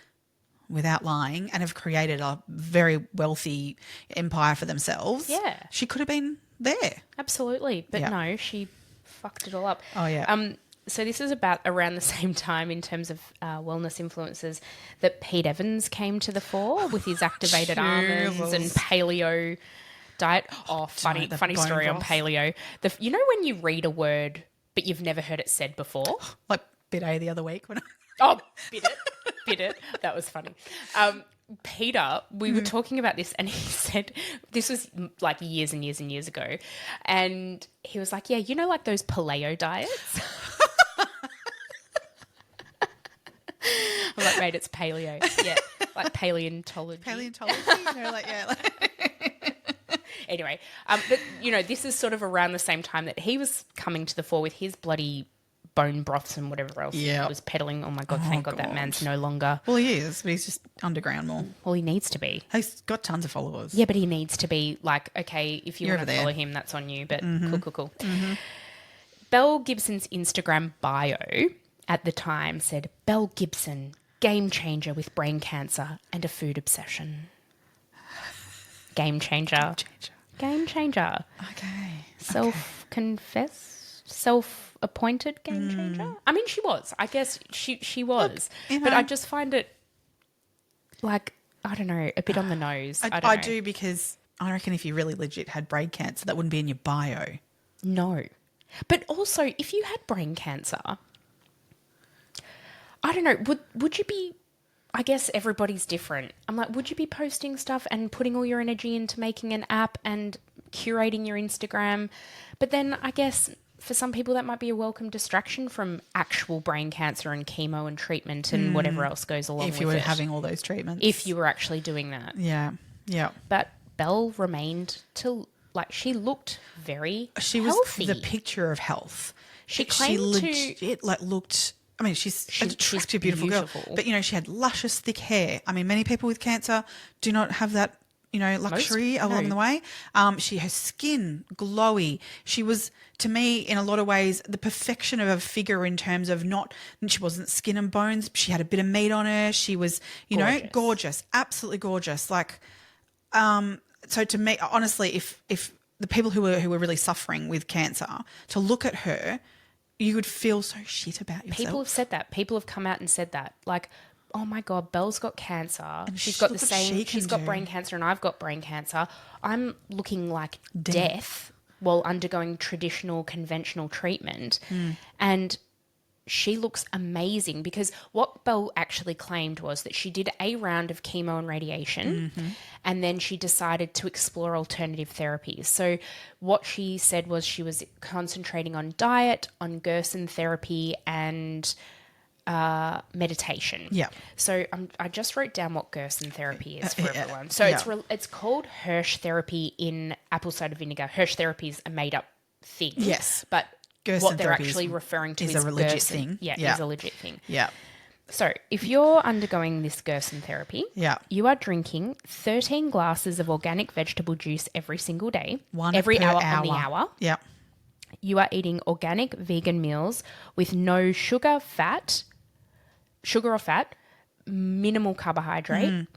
without lying and have created a very wealthy empire for themselves. Yeah. She could have been there. Absolutely. But Yeah. no, she fucked it all up. Oh, yeah. So this is about around the same time in terms of wellness influences that Pete Evans came to the fore with his activated almonds and paleo diet. Oh, funny the story bone on broth. paleo. You know when you read a word but you've never heard it said before? Like bit A the other week when Oh, bit it. That was funny. Peter, we were talking about this and he said, this was like years and years and years ago. And he was like, yeah, like those paleo diets? I'm like, mate, it's paleo. Yeah, like paleontology. paleontology, Anyway, but, this is sort of around the same time that he was coming to the fore with his bloody bone broths and whatever else Yeah. he was peddling. Oh, my God, thank God that God. man's no longer. Well, he is, but he's just underground more. Well, he needs to be. He's got tons of followers. Yeah, but he needs to be like, okay, if you You're want to over follow there. him, that's on you. But cool. Belle Gibson's Instagram bio at the time said, Belle Gibson, game changer with brain cancer and a food obsession. Game changer. Game changer. Okay. Self-appointed game changer. I mean, she was. I guess she was. Look, but I just find it like, I don't know, a bit on the nose. I don't know. I do, because I reckon if you really legit had brain cancer, that wouldn't be in your bio. No. But also, if you had brain cancer, I don't know, would you be, I guess everybody's different. I'm like, would you be posting stuff and putting all your energy into making an app and curating your Instagram? But then I guess for some people that might be a welcome distraction from actual brain cancer and chemo and treatment and whatever else goes along with it. If you were having all those treatments. If you were actually doing that. Yeah. Yeah. But Belle remained to, like, she looked very She healthy. was the picture of health. She claimed legit, like, looked... I mean, she's an attractive, beautiful girl. But, you know, she had luscious, thick hair. I mean, many people with cancer do not have that, you know, luxury along the way. Her skin, glowy. She was, to me, in a lot of ways, the perfection of a figure in terms of she wasn't skin and bones. She had a bit of meat on her. She was, you know, gorgeous, absolutely gorgeous. Like, so to me, honestly, if the people who were really suffering with cancer, to look at her, you would feel so shit about yourself. People have said that. People have come out and said that. Like, oh my God, Belle's got cancer. And she's got the same, she's got brain cancer and I've got brain cancer. I'm looking like death while undergoing traditional, conventional treatment. And she looks amazing, because what Belle actually claimed was that she did a round of chemo and radiation and then she decided to explore alternative therapies. So what she said was she was concentrating on diet, on Gerson therapy and meditation. Yeah. So I just wrote down what Gerson therapy is for everyone. So it's called Hirsch therapy in apple cider vinegar. Hirsch therapy is a made up thing. Yes. But Gerson what they're actually referring to is a legit Gerson. thing. Yeah, is a legit thing. Yeah. So if you're undergoing this Gerson therapy, you are drinking 13 glasses of organic vegetable juice every single day. Every hour on the hour. Yeah. You are eating organic vegan meals with no sugar or fat, minimal carbohydrate.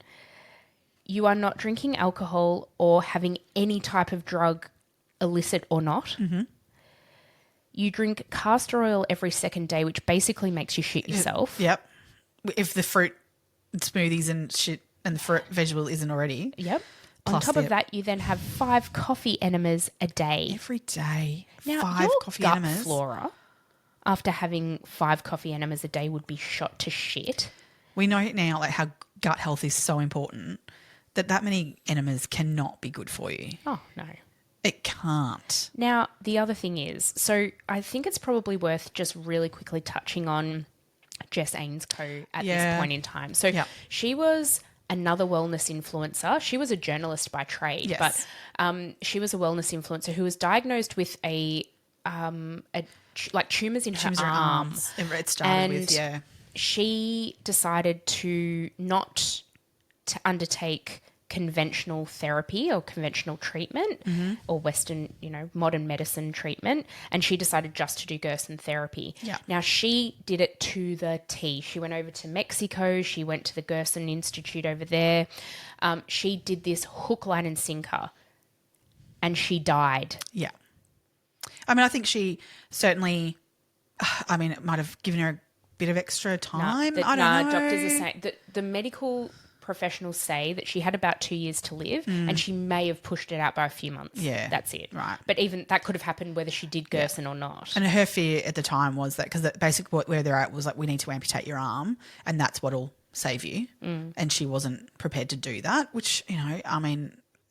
You are not drinking alcohol or having any type of drug, illicit or not. You drink castor oil every second day, which basically makes you shit yourself. Yep. If the fruit smoothies and shit and the fruit vegetable isn't already. Yep. On top of that, you then have 5 coffee enemas a day. Every day. Now, 5 your coffee gut enemas. flora, after having 5 coffee enemas a day, would be shot to shit. We know now, like, how gut health is so important, that many enemas cannot be good for you. Oh, no. It can't. Now, the other thing is, so I think it's probably worth just really quickly touching on Jess Ainscoe at this point in time. So she was another wellness influencer. She was a journalist by trade, but she was a wellness influencer who was diagnosed with like tumours in her arms. It started with, she decided to not to undertake conventional therapy or conventional treatment or Western, modern medicine treatment. And she decided just to do Gerson therapy. Yeah. Now, she did it to the T. She went over to Mexico. She went to the Gerson Institute over there. She did this hook, line and sinker and she died. Yeah. I mean, I think she certainly, it might have given her a bit of extra time. I don't know. Doctors are saying that the medical professionals say that she had about 2 years to live and she may have pushed it out by a few months. Yeah. That's it. Right. But even that could have happened whether she did Gerson or not. And her fear at the time was that, because basically where they're at was like, we need to amputate your arm and that's what'll save you. And she wasn't prepared to do that, which,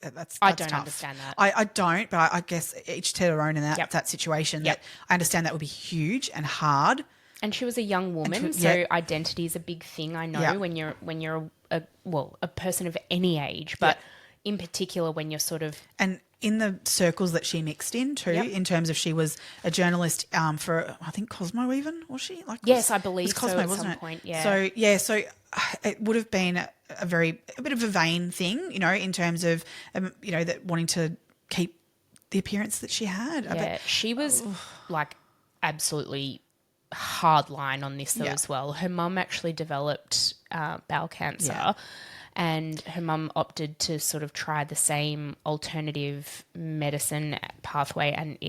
that's I don't tough. understand that. I don't, but I guess each to their own in that situation. That I understand that would be huge and hard. And she was a young woman, so identity is a big thing. I know when you're a person of any age, but in particular when you're sort of and in the circles that she mixed in too, in terms of she was a journalist for I think Cosmo, even was she? Yes, I believe Cosmo, so. At wasn't some it? point, yeah. So it would have been a bit of a vain thing, in terms of that wanting to keep the appearance that she had. Yeah, she was like absolutely hard line on this though as well. Her mum actually developed bowel cancer and her mum opted to sort of try the same alternative medicine pathway and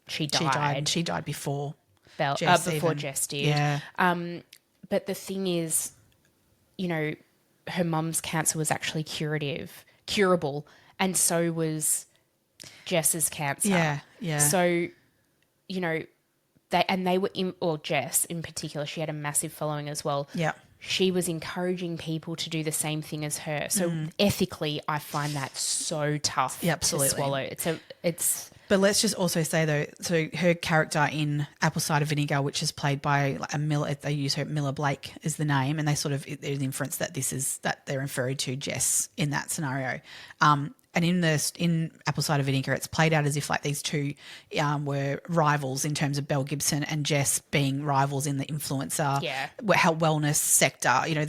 she died. She died before Jess did. Yeah. But the thing is, her mum's cancer was actually curable and so was Jess's cancer. Yeah, yeah. So, they were Jess in particular, she had a massive following as well. Yeah. she was encouraging people to do the same thing as her. So ethically, I find that so tough to swallow. It's. But let's just also say though, so her character in Apple Cider Vinegar, which is played by a Miller, they use her Miller Blake is the name, and they sort of there's inference that this is that they're referring to Jess in that scenario. and in Apple Cider Vinegar, it's played out as if like these two were rivals in terms of Belle Gibson and Jess being rivals in the influencer wellness sector. You know,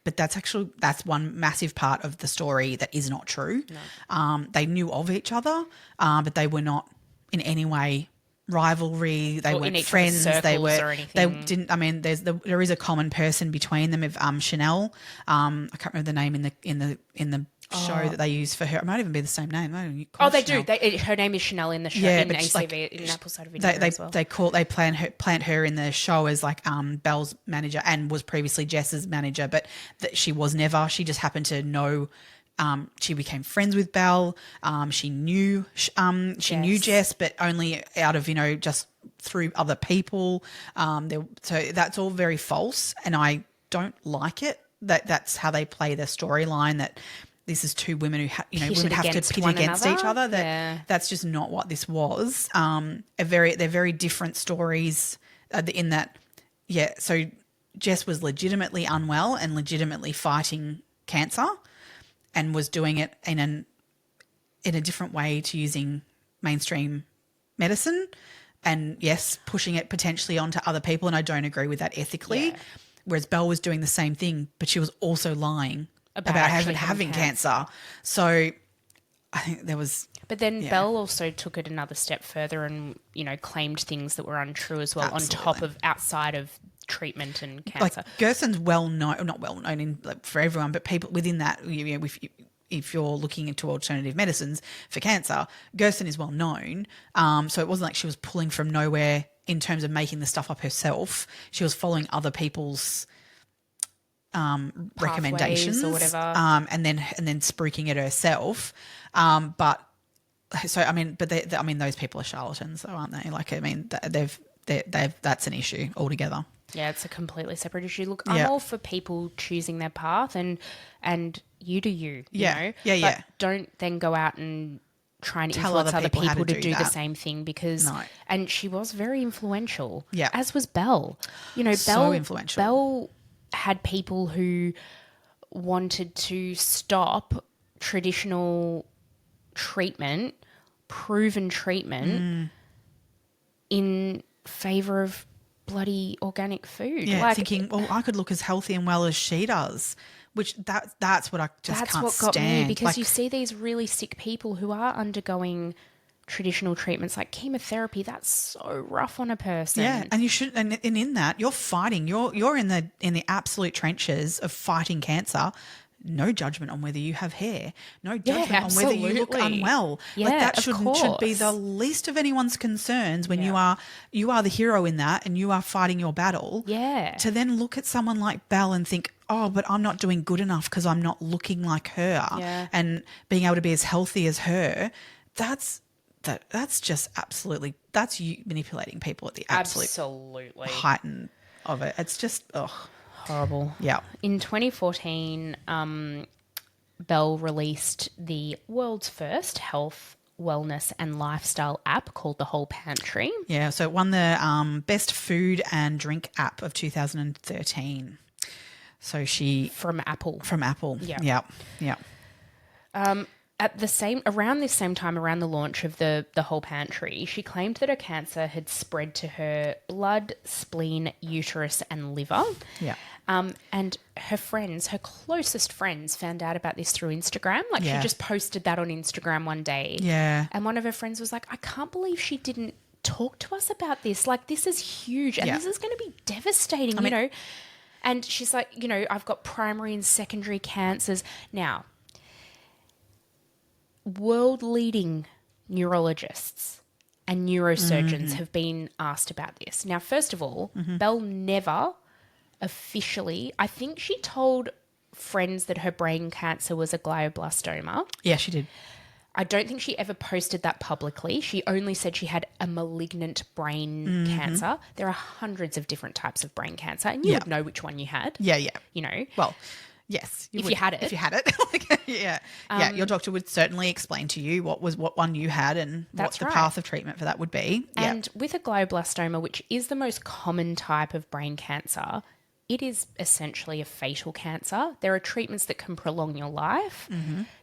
but that's one massive part of the story that is not true. No. They knew of each other, but they were not in any way rivalry. They weren't friends. They were. Or anything. They didn't. I mean, there is a common person between them of Chanel. I can't remember the name in the show that they use for her. It might even be the same name. They do. Her name is Chanel in the show, in ACV, in Apple Cider Vinegar as well. They plant her in the show as like Belle's manager and was previously Jess's manager, but she was never. She just happened to know. She became friends with Belle. She knew Jess, but only out of just through other people. So that's all very false, and I don't like it. That's how they play the storyline. That this is two women who women have to pit against each other. That's just not what this was. They're very different stories in that. Yeah, so Jess was legitimately unwell and legitimately fighting cancer, and was doing it in a different way to using mainstream medicine, and yes, pushing it potentially onto other people. And I don't agree with that ethically. Yeah. Whereas Belle was doing the same thing, but she was also lying about having cancer. So I think there was. But then Belle also took it another step further and claimed things that were untrue as well. Absolutely. On top of outside of treatment and cancer. Like Gerson's not well known for everyone, but people within that, if you're looking into alternative medicines for cancer, Gerson is well known. So it wasn't like she was pulling from nowhere in terms of making the stuff up herself. She was following other people's recommendations or whatever, and then spruiking it herself. But those people are charlatans, though, aren't they? Like, I mean, they've that's an issue altogether. Yeah, it's a completely separate issue. Look, I'm all for people choosing their path and you do you, you know? But don't then go out and try and tell influence other people to do that. the same thing because and she was very influential. Yeah. As was Belle. So influential. Belle had people who wanted to stop traditional treatment, proven treatment in favour of bloody organic food. Yeah, thinking, well, I could look as healthy and well as she does, which that's what I just can't stand. That's what got me, because you see these really sick people who are undergoing traditional treatments like chemotherapy. That's so rough on a person. Yeah, and you should, and in that you're fighting. You're in the absolute trenches of fighting cancer. No judgment on whether you have hair. No judgment on whether you look unwell. Yeah, like that should be the least of anyone's concerns when you are the hero in that and you are fighting your battle. Yeah. To then look at someone like Belle and think, oh, but I'm not doing good enough because I'm not looking like her. Yeah. And being able to be as healthy as her, that's just absolutely, that's you manipulating people at the absolute heighten of it. It's just, horrible. Yeah. In 2014, Belle released the world's first health, wellness and lifestyle app called the Whole Pantry. Yeah, so it won the best food and drink app of 2013. So from Apple. Yeah. Around this same time, around the launch of the Whole Pantry, she claimed that her cancer had spread to her blood, spleen, uterus and liver. Yeah. And her closest friends found out about this through Instagram. She just posted that on Instagram one day. Yeah. And one of her friends was like, I can't believe she didn't talk to us about this. Like, this is huge and this is going to be devastating, you know. And she's like, I've got primary and secondary cancers. Now, world-leading neurologists and neurosurgeons have been asked about this. Now, first of all, Belle never officially, I think she told friends that her brain cancer was a glioblastoma. Yeah, she did. I don't think she ever posted that publicly. She only said she had a malignant brain cancer. There are hundreds of different types of brain cancer, and you would know which one you had. Yeah. Well, yes. If you had it. Yeah. Your doctor would certainly explain to you what one you had and what the path of treatment for that would be. And with a glioblastoma, which is the most common type of brain cancer, it is essentially a fatal cancer. There are treatments that can prolong your life.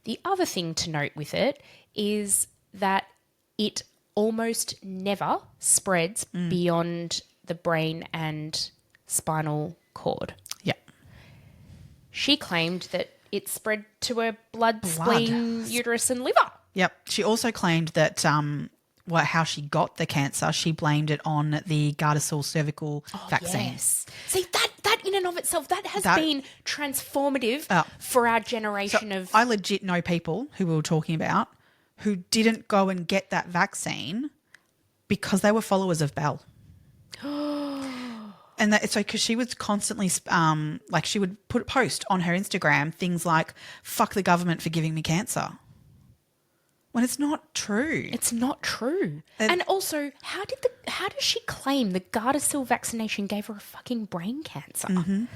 The other thing to note with it is that it almost never spreads beyond the brain and spinal cord. Yeah. She claimed that it spread to her blood, spleen, uterus and liver. Yep. She also claimed that how she got the cancer, she blamed it on the Gardasil cervical vaccine. Yes. See, that in and of itself, that has been transformative for our generation of... I legit know people who we were talking about who didn't go and get that vaccine because they were followers of Belle. And so because she was constantly like she would post on her Instagram things like, fuck the government for giving me cancer. When it's not true. It's not true. And also, how does she claim the Gardasil vaccination gave her a fucking brain cancer?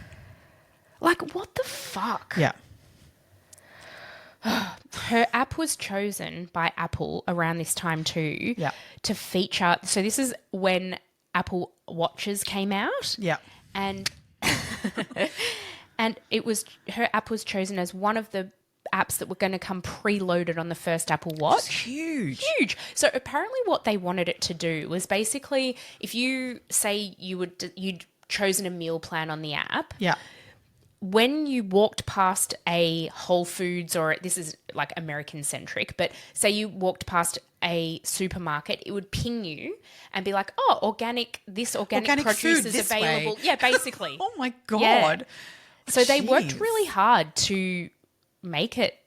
Like, what the fuck? Yeah. Her app was chosen by Apple around this time too to feature. So this is when Apple Watches came out. Yeah. And and her app was chosen as one of the apps that were going to come preloaded on the first Apple Watch. That's huge. Huge. So apparently what they wanted it to do was basically, if you say you'd chosen a meal plan on the app. Yeah. When you walked past a Whole Foods, or this is like American centric, but say you walked past a supermarket, it would ping you and be like, oh, organic produce food is available. Way. Yeah, basically. Oh my God. Yeah. So they Jeez. worked really hard to make it,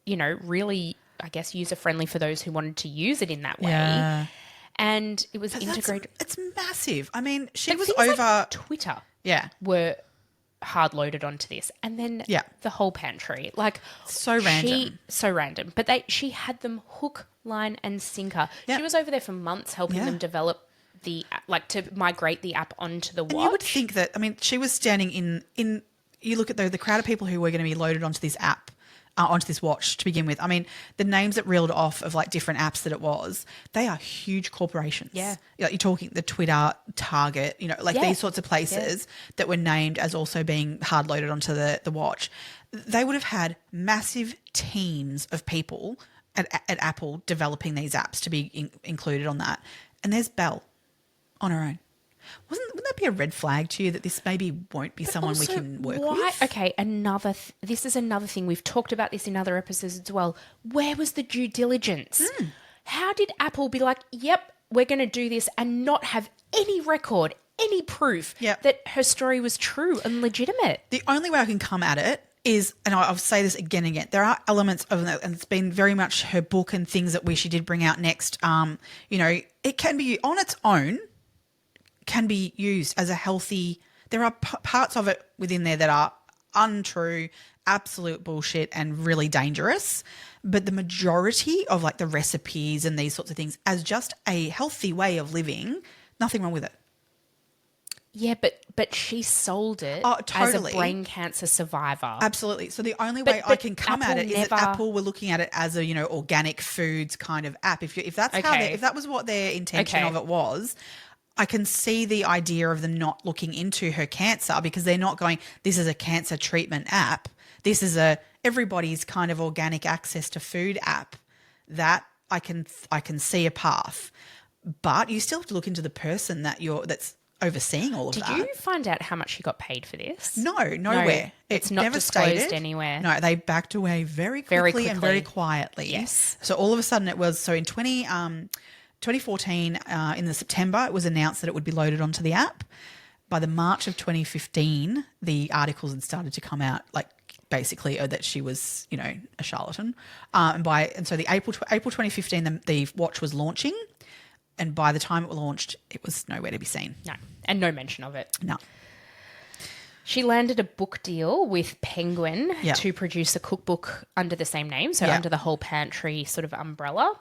really, I guess, user-friendly for those who wanted to use it in that way. Yeah. And it was integrated. It's massive. I mean, she But was things over... like Twitter Yeah. were hard loaded onto this, and then the whole pantry, like So random. But she had them hook, line, and sinker. She was over there for months helping them develop the to migrate the app onto the watch. And you would think that, I mean, she was standing in. You look at the crowd of people who were going to be loaded onto this app. Onto this watch to begin with. I mean, the names that reeled off of like different apps that it was, they are huge corporations. Yeah. Like you're talking the Twitter, Target, these sorts of places that were named as also being hard loaded onto the watch. They would have had massive teams of people at Apple developing these apps to be included on that. And there's Belle on her own. Wouldn't that be a red flag to you that this maybe won't be someone we can work with? Okay, this is another thing. We've talked about this in other episodes as well. Where was the due diligence? How did Apple be like, yep, we're going to do this and not have any record, any proof that her story was true and legitimate? The only way I can come at it is, and I'll say this again and again, there are elements of it, and it's been very much her book and things that she did bring out next. It can be on its own, can be used as a healthy... There are parts of it within there that are untrue, absolute bullshit and really dangerous. But the majority of like the recipes and these sorts of things as just a healthy way of living, nothing wrong with it. Yeah, but she sold it as a brain cancer survivor. Absolutely. So the only way I can come at it is that Apple were looking at it as a, organic foods kind of app. If that's if that was what their intention of it was... I can see the idea of them not looking into her cancer because they're not going, this is a cancer treatment app. This is everybody's kind of organic access to food app. That I can see a path. But you still have to look into the person that's overseeing all of that. Did you find out how much she got paid for this? No, nowhere. It's not disclosed anywhere. No, they backed away very quickly and very quietly. Yes. So all of a sudden it was, in 2014, in the September, it was announced that it would be loaded onto the app. By the March of 2015, the articles had started to come out, like basically that she was, a charlatan. And so the April 2015, the watch was launching, and by the time it was launched, it was nowhere to be seen. No, and no mention of it. No. She landed a book deal with Penguin to produce a cookbook under the same name, so under the whole Pantry sort of umbrella.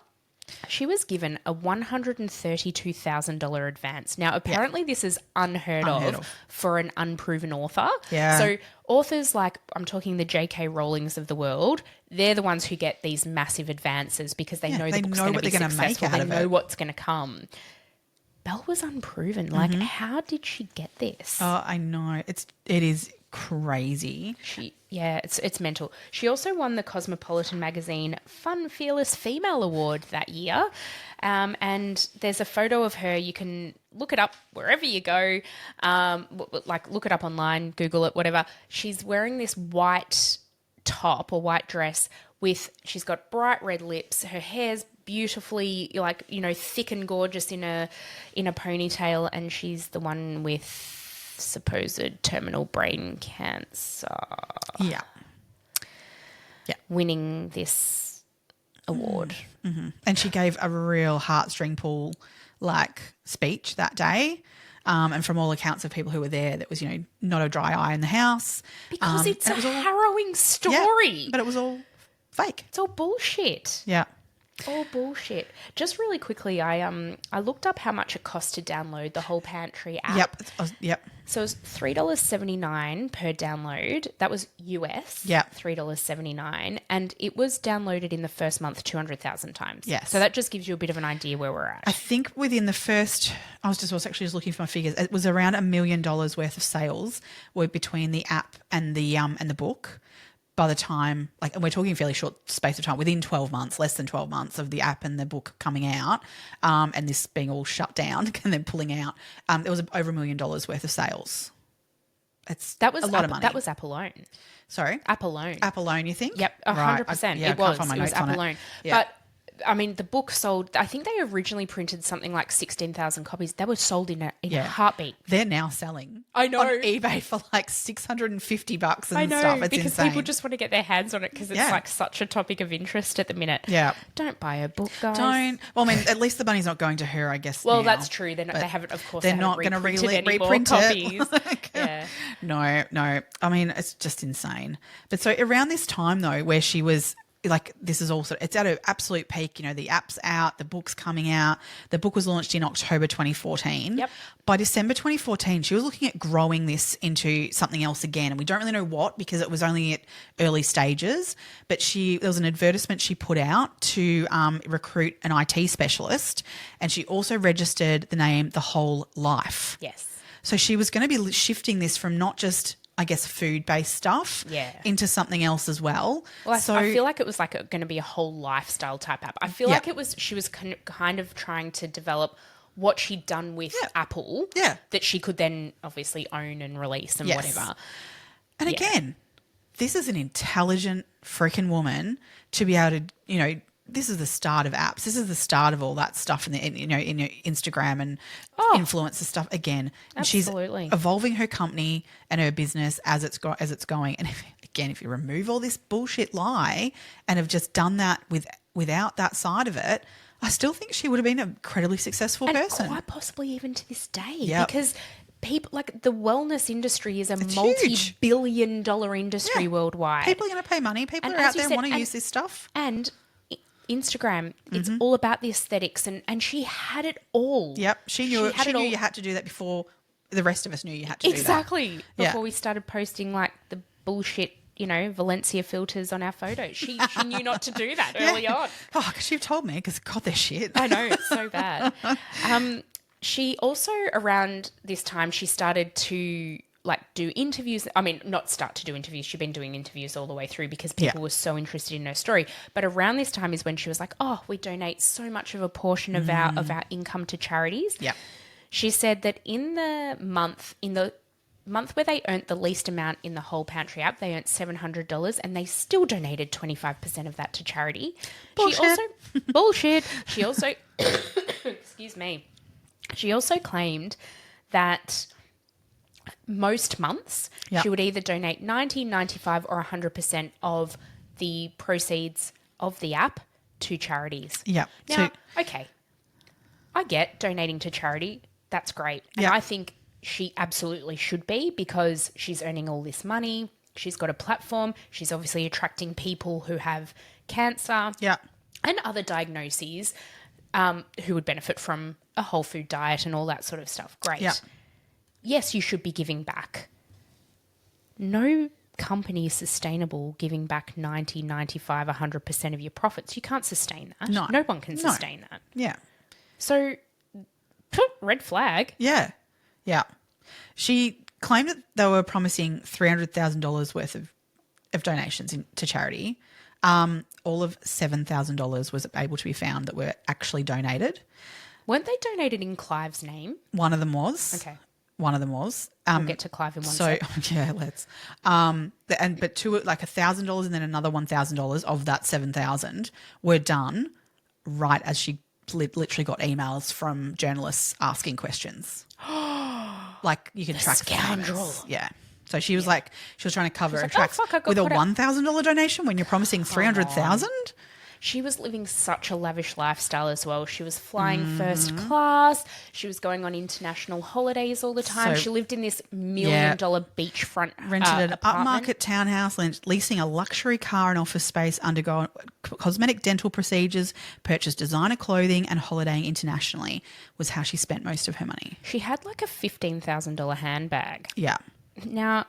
She was given a $132,000 advance. Now, apparently this is unheard of for an unproven author. Yeah. So authors like, I'm talking the J.K. Rowlings of the world, they're the ones who get these massive advances because they know the book's going to be successful. They know what's going to come. Belle was unproven. Like, how did she get this? Oh, I know. It is crazy. It's mental. She also won the Cosmopolitan magazine Fun Fearless Female Award that year. And there's a photo of her. You can look it up wherever you go. Like, look it up online, Google it, whatever. She's wearing this white top or white dress she's got bright red lips. Her hair's beautifully, like, you know, thick and gorgeous in a ponytail, and she's the one with supposed terminal brain cancer. Yeah. Winning this award. Mm-hmm. And she gave a real heartstring pull speech that day. And from all accounts of people who were there, that was, you know, not a dry eye in the house. Because it's a harrowing story. Yeah, but it was all fake. It's all bullshit. Yeah. All bullshit. Just really quickly, I looked up how much it cost to download the whole Pantry app. Yep. So it was $3.79 per download. That was US. Yeah. $3.79. And it was downloaded in the first month 200,000 times. Yes. So that just gives you a bit of an idea where we're at. I think within the first, I was actually just looking for my figures. It was around $1 million worth of sales were between the app and the book. By the time, and we're talking a fairly short space of time, within 12 months, less than 12 months of the app and the book coming out, and this being all shut down and then pulling out, there was over $1 million worth of sales. That was a lot of money. That was app alone. Sorry? App alone. App alone, you think? Yep, 100%. Right. It was app it. alone. Yeah. But I mean, the book sold, I think they originally printed something like 16,000 copies. They were sold in a heartbeat. They're now selling on eBay for like $650 and stuff. It's because insane. people just want to get their hands on it because it's like such a topic of interest at the minute. Yeah. Don't buy a book, guys. Don't. Well, I mean, at least the money's not going to her, I guess. Well, now. that's true. They haven't, of course, they're not going to reprint copies. Yeah. No. I mean, it's just insane. But so around this time, though, where she was this is also, it's at an absolute peak. You know, the app's out, the book's coming out. The book was launched in October 2014. Yep. By December 2014, she was looking at growing this into something else again. And we don't really know what, because it was only at early stages. But there was an advertisement she put out to recruit an IT specialist. And she also registered the name The Whole Life. Yes. So she was going to be shifting this from not just, I guess, food-based stuff into something else as well. Well, I feel like it was going to be a whole lifestyle type app. I feel like she was kind of trying to develop what she'd done with Apple that she could then obviously own and release and whatever. And again, this is an intelligent freaking woman to be able to, you know, this is the start of apps. This is the start of all that stuff in your Instagram and influencer stuff again. And absolutely. She's evolving her company and her business as it's going. And if you remove all this bullshit lie and have just done that without that side of it, I still think she would have been an incredibly successful person. Quite possibly even to this day. Yep. Because people, the wellness industry is it's multi-billion-dollar industry worldwide. People are going to pay money. People are out there and want to use this stuff. And Instagram, it's all about the aesthetics, and she had it all. Yep, she knew you had to do that before the rest of us knew you had to do that. Exactly. Before we started posting the bullshit, Valencia filters on our photos. She knew not to do that early on. Oh, because you've told me, because God, they're shit. I know, it's so bad. She also, around this time, she started to do interviews. I mean, not start to do interviews. She'd been doing interviews all the way through because people were so interested in her story. But around this time is when she was like, we donate so much of a portion of our income to charities. Yeah. She said that in the month where they earned the least amount in the whole Pantry app, they earned $700 and they still donated 25% of that to charity. Bullshit. Bullshit. She also, excuse me. She also claimed that most months she would either donate 90, 95 or 100% of the proceeds of the app to charities. Yeah. Now, okay, I get donating to charity. That's great. And I think she absolutely should be, because she's earning all this money. She's got a platform. She's obviously attracting people who have cancer and other diagnoses who would benefit from a whole food diet and all that sort of stuff. Great. Yeah. Yes, you should be giving back. No company is sustainable giving back 90, 95, 100% of your profits. You can't sustain that. No. No one can sustain that. Yeah. So Red flag. Yeah. Yeah. She claimed that they were promising $300,000 worth of donations to charity. All of $7,000 was able to be found that were actually donated. Weren't they donated in Clive's name? One of them was. Okay. One of them was. We'll get to Clive in one sec. Yeah, let's. But two, like $1,000 and then another $1,000 of that 7,000 were done right as she literally got emails from journalists asking questions. Like you can track the scoundrel. payments. Yeah. So she was like, she was trying to cover her like, tracks oh, fuck, I got with a put up. $1,000 donation when you're promising 300,000. She was living such a lavish lifestyle as well. She was flying first class. She was going on international holidays all the time. So- She lived in this $1 million beachfront Rented an apartment. upmarket townhouse, leasing a luxury car and office space, undergone cosmetic dental procedures, purchased designer clothing, and holidaying internationally was how she spent most of her money. She had like a $15,000 handbag. Yeah. Now,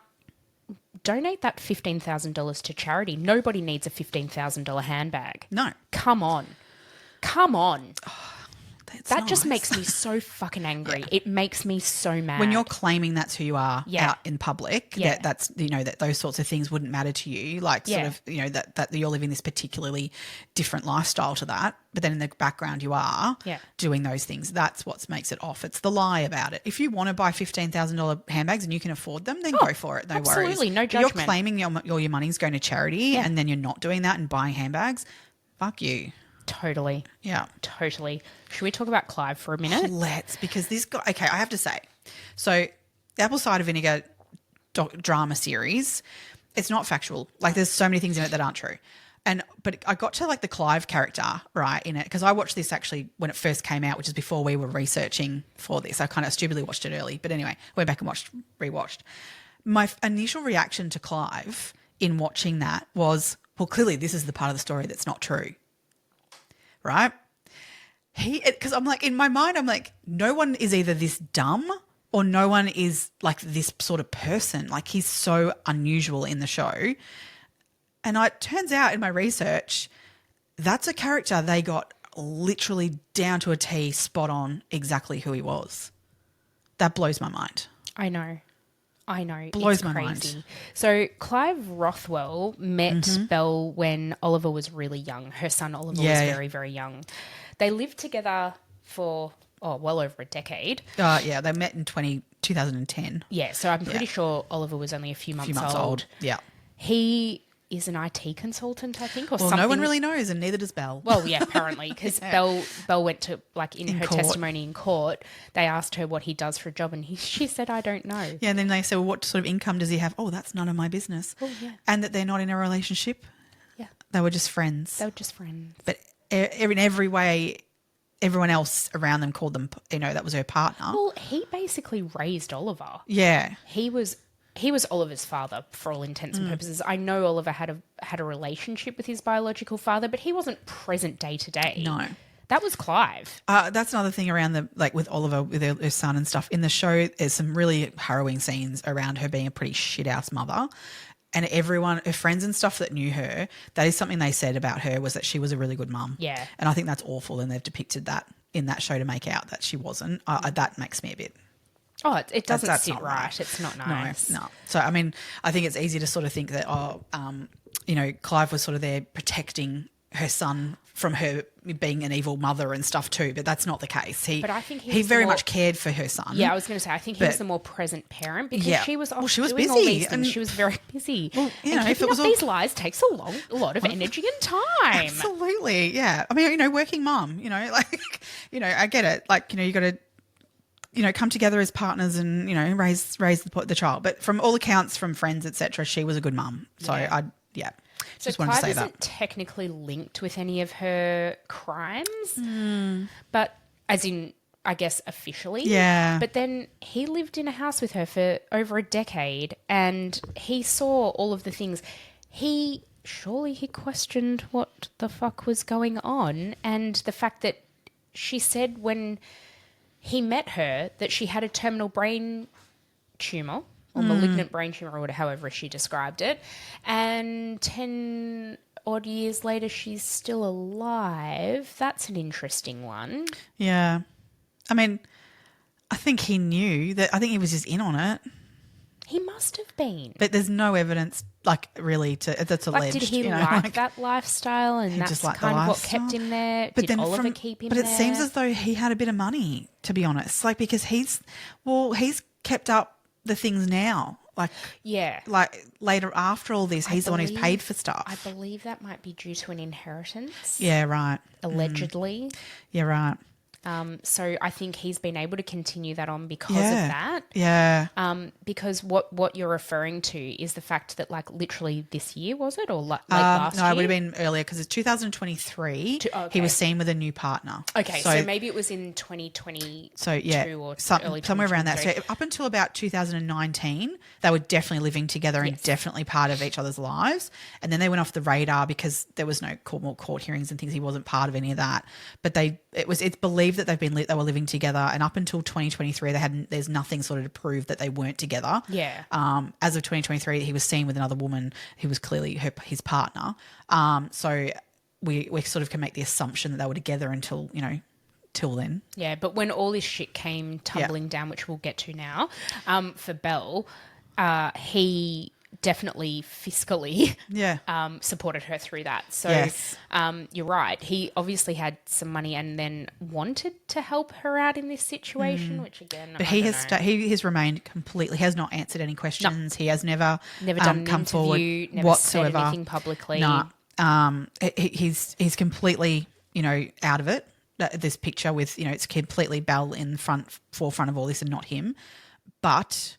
donate that $15,000 to charity. Nobody needs a $15,000 handbag. No. Come on. Come on. That's That just nice. makes me so fucking angry. It makes me so mad. When you're claiming that's who you are Yeah. out in public, Yeah. that's, that those sorts of things wouldn't matter to you. Like Yeah. sort of, that you're living this particularly different lifestyle to that. But then in the background you are Yeah. doing those things. That's what makes it off. It's the lie about it. If you want to buy $15,000 handbags and you can afford them, then go for it. No worries. absolutely, no But you're judgment. claiming all your money's going to charity and then you're not doing that and buying handbags. Fuck you. Totally. Yeah. Totally. Should we talk about Clive for a minute? Let's, because this guy, okay, I have to say, so the Apple Cider Vinegar drama series, it's not factual. Like there's so many things in it that aren't true. But I got to like the Clive character, right, in it, because I watched this actually when it first came out, which is before we were researching for this. I kind of stupidly watched it early. But anyway, went back and rewatched. My initial reaction to Clive in watching that was, well, clearly this is the part of the story that's not true. Right? Because I'm like, in my mind, I'm like, no one is either this dumb or no one is like this sort of person. Like he's so unusual in the show. And it turns out in my research, that's a character they got literally down to a T, spot on exactly who he was. That blows my mind. I know. Blows It's my crazy. mind. So Clive Rothwell met Belle when Oliver was really young. Her son Oliver was very, very young. They lived together for, well over a decade. Yeah, they met in 2010. Yeah, so I'm pretty sure Oliver was only a few months old. Yeah. He is an IT consultant, I think, or Well, something. no one really knows, and neither does Belle. Well, yeah, apparently, because Belle went to, like, in her court. testimony in court, they asked her what he does for a job, and she said, I don't know. Yeah, and then they say, well, what sort of income does he have? Oh, that's none of my business. Oh, yeah. And that they're not in a relationship. Yeah, They were just friends. they were just friends. But in every way, everyone else around them called them, that was her partner. Well, he basically raised Oliver. Yeah. He was Oliver's father for all intents and purposes. I know Oliver had a relationship with his biological father, but he wasn't present day to day. No. That was Clive. That's another thing around with Oliver, with her son and stuff. In the show, there's some really harrowing scenes around her being a pretty shit-house mother. And everyone, her friends and stuff that knew her, that is something they said about her, was that she was a really good mum. Yeah. And I think that's awful, and they've depicted that in that show to make out that she wasn't. That makes me a bit... Oh, it doesn't That's sit not right. right. It's not nice. No. So, I mean, I think it's easy to sort of think that, Clive was sort of there protecting her son from her being an evil mother and stuff too, but that's not the case. But I think he was very more- much cared for her son. Yeah, I was going to say, I think he was But- the more present parent because Yeah. she was off Well, she was doing all busy these things. and- She was very busy. Well, and if keeping it was up all- these lies takes a lot of energy and time. Absolutely, yeah. I mean, working mum, I get it. Like, you got to, come together as partners and, raise the child. But from all accounts, from friends, etc., she was a good mum. So, Yeah. So just wanted Clive to say isn't that. technically linked with any of her crimes, Hmm. but as in, I guess, officially. Yeah. But then he lived in a house with her for over a decade and he saw all of the things. Surely he questioned what the fuck was going on, and the fact that she said when he met her that she had a terminal brain tumour or malignant brain tumour or however she described it, and 10 odd years later she's still alive. That's an interesting one. Yeah. I mean, I think he knew that. I think he was just in on it. He must have been. But there's no evidence, like, really that's alleged. Like, did he like that lifestyle, and that's kind of what kept him there? But did Oliver keep him there? But it seems as though he had a bit of money, to be honest. Like, because he's kept up the things now. Like, yeah. Like, later after all this, he's the one who's paid for stuff. I believe that might be due to an inheritance. Yeah, right. Allegedly. Yeah, right. So I think he's been able to continue that on because of that. Yeah. Because what you're referring to is the fact that, like, literally this year, was it? Or late last year? No, it would have been earlier because it's 2023. He was seen with a new partner. Okay, so maybe it was in 2022 or early somewhere around that. So up until about 2019, they were definitely living together and definitely part of each other's lives. And then they went off the radar because there was no more court hearings and things. He wasn't part of any of that. But it's believed that they were living together, and up until 2023 there's nothing sort of to prove that they weren't together. Yeah. As of 2023 he was seen with another woman who was clearly his partner. So we sort of can make the assumption that they were together until, till then. Yeah, but when all this shit came tumbling down, which we'll get to now, for Belle, he definitely fiscally supported her through that. So you're right. He obviously had some money and then wanted to help her out in this situation, which again, but he has remained completely. He has not answered any questions. No. He has never done an come interview, forward never whatsoever. said anything publicly. No. He's completely out of it. This picture with it's completely Belle in forefront of all this and not him. But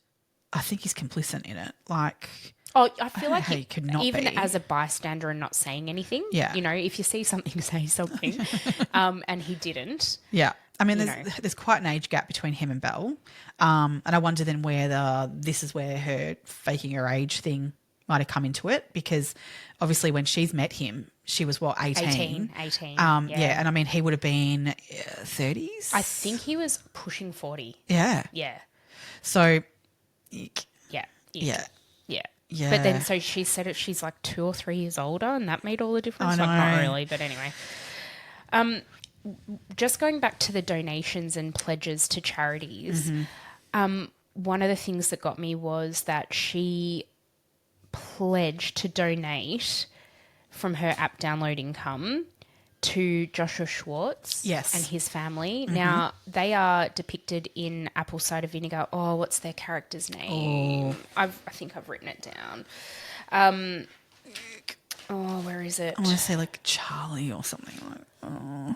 I think he's complicit in it. Like, I feel like he could not even be. as a bystander and not saying anything. Yeah. If you see something, say something. And he didn't. Yeah. I mean, there's quite an age gap between him and Belle. And I wonder then this is where her faking her age thing might have come into it, because obviously when she's met him, she was 18? 18. Yeah. And I mean, he would have been 30s. I think he was pushing 40. Yeah. Yeah. So, yeah. Yeah. But then, so she said she's like 2 or 3 years older, and that made all the difference. Like, not really, but anyway. Just going back to the donations and pledges to charities, one of the things that got me was that she pledged to donate from her app download income to Joshua Schwartz and his family. Now, they are depicted in Apple Cider Vinegar. Oh, what's their character's name? I think I've written it down. Where is it? I want to say like Charlie or something.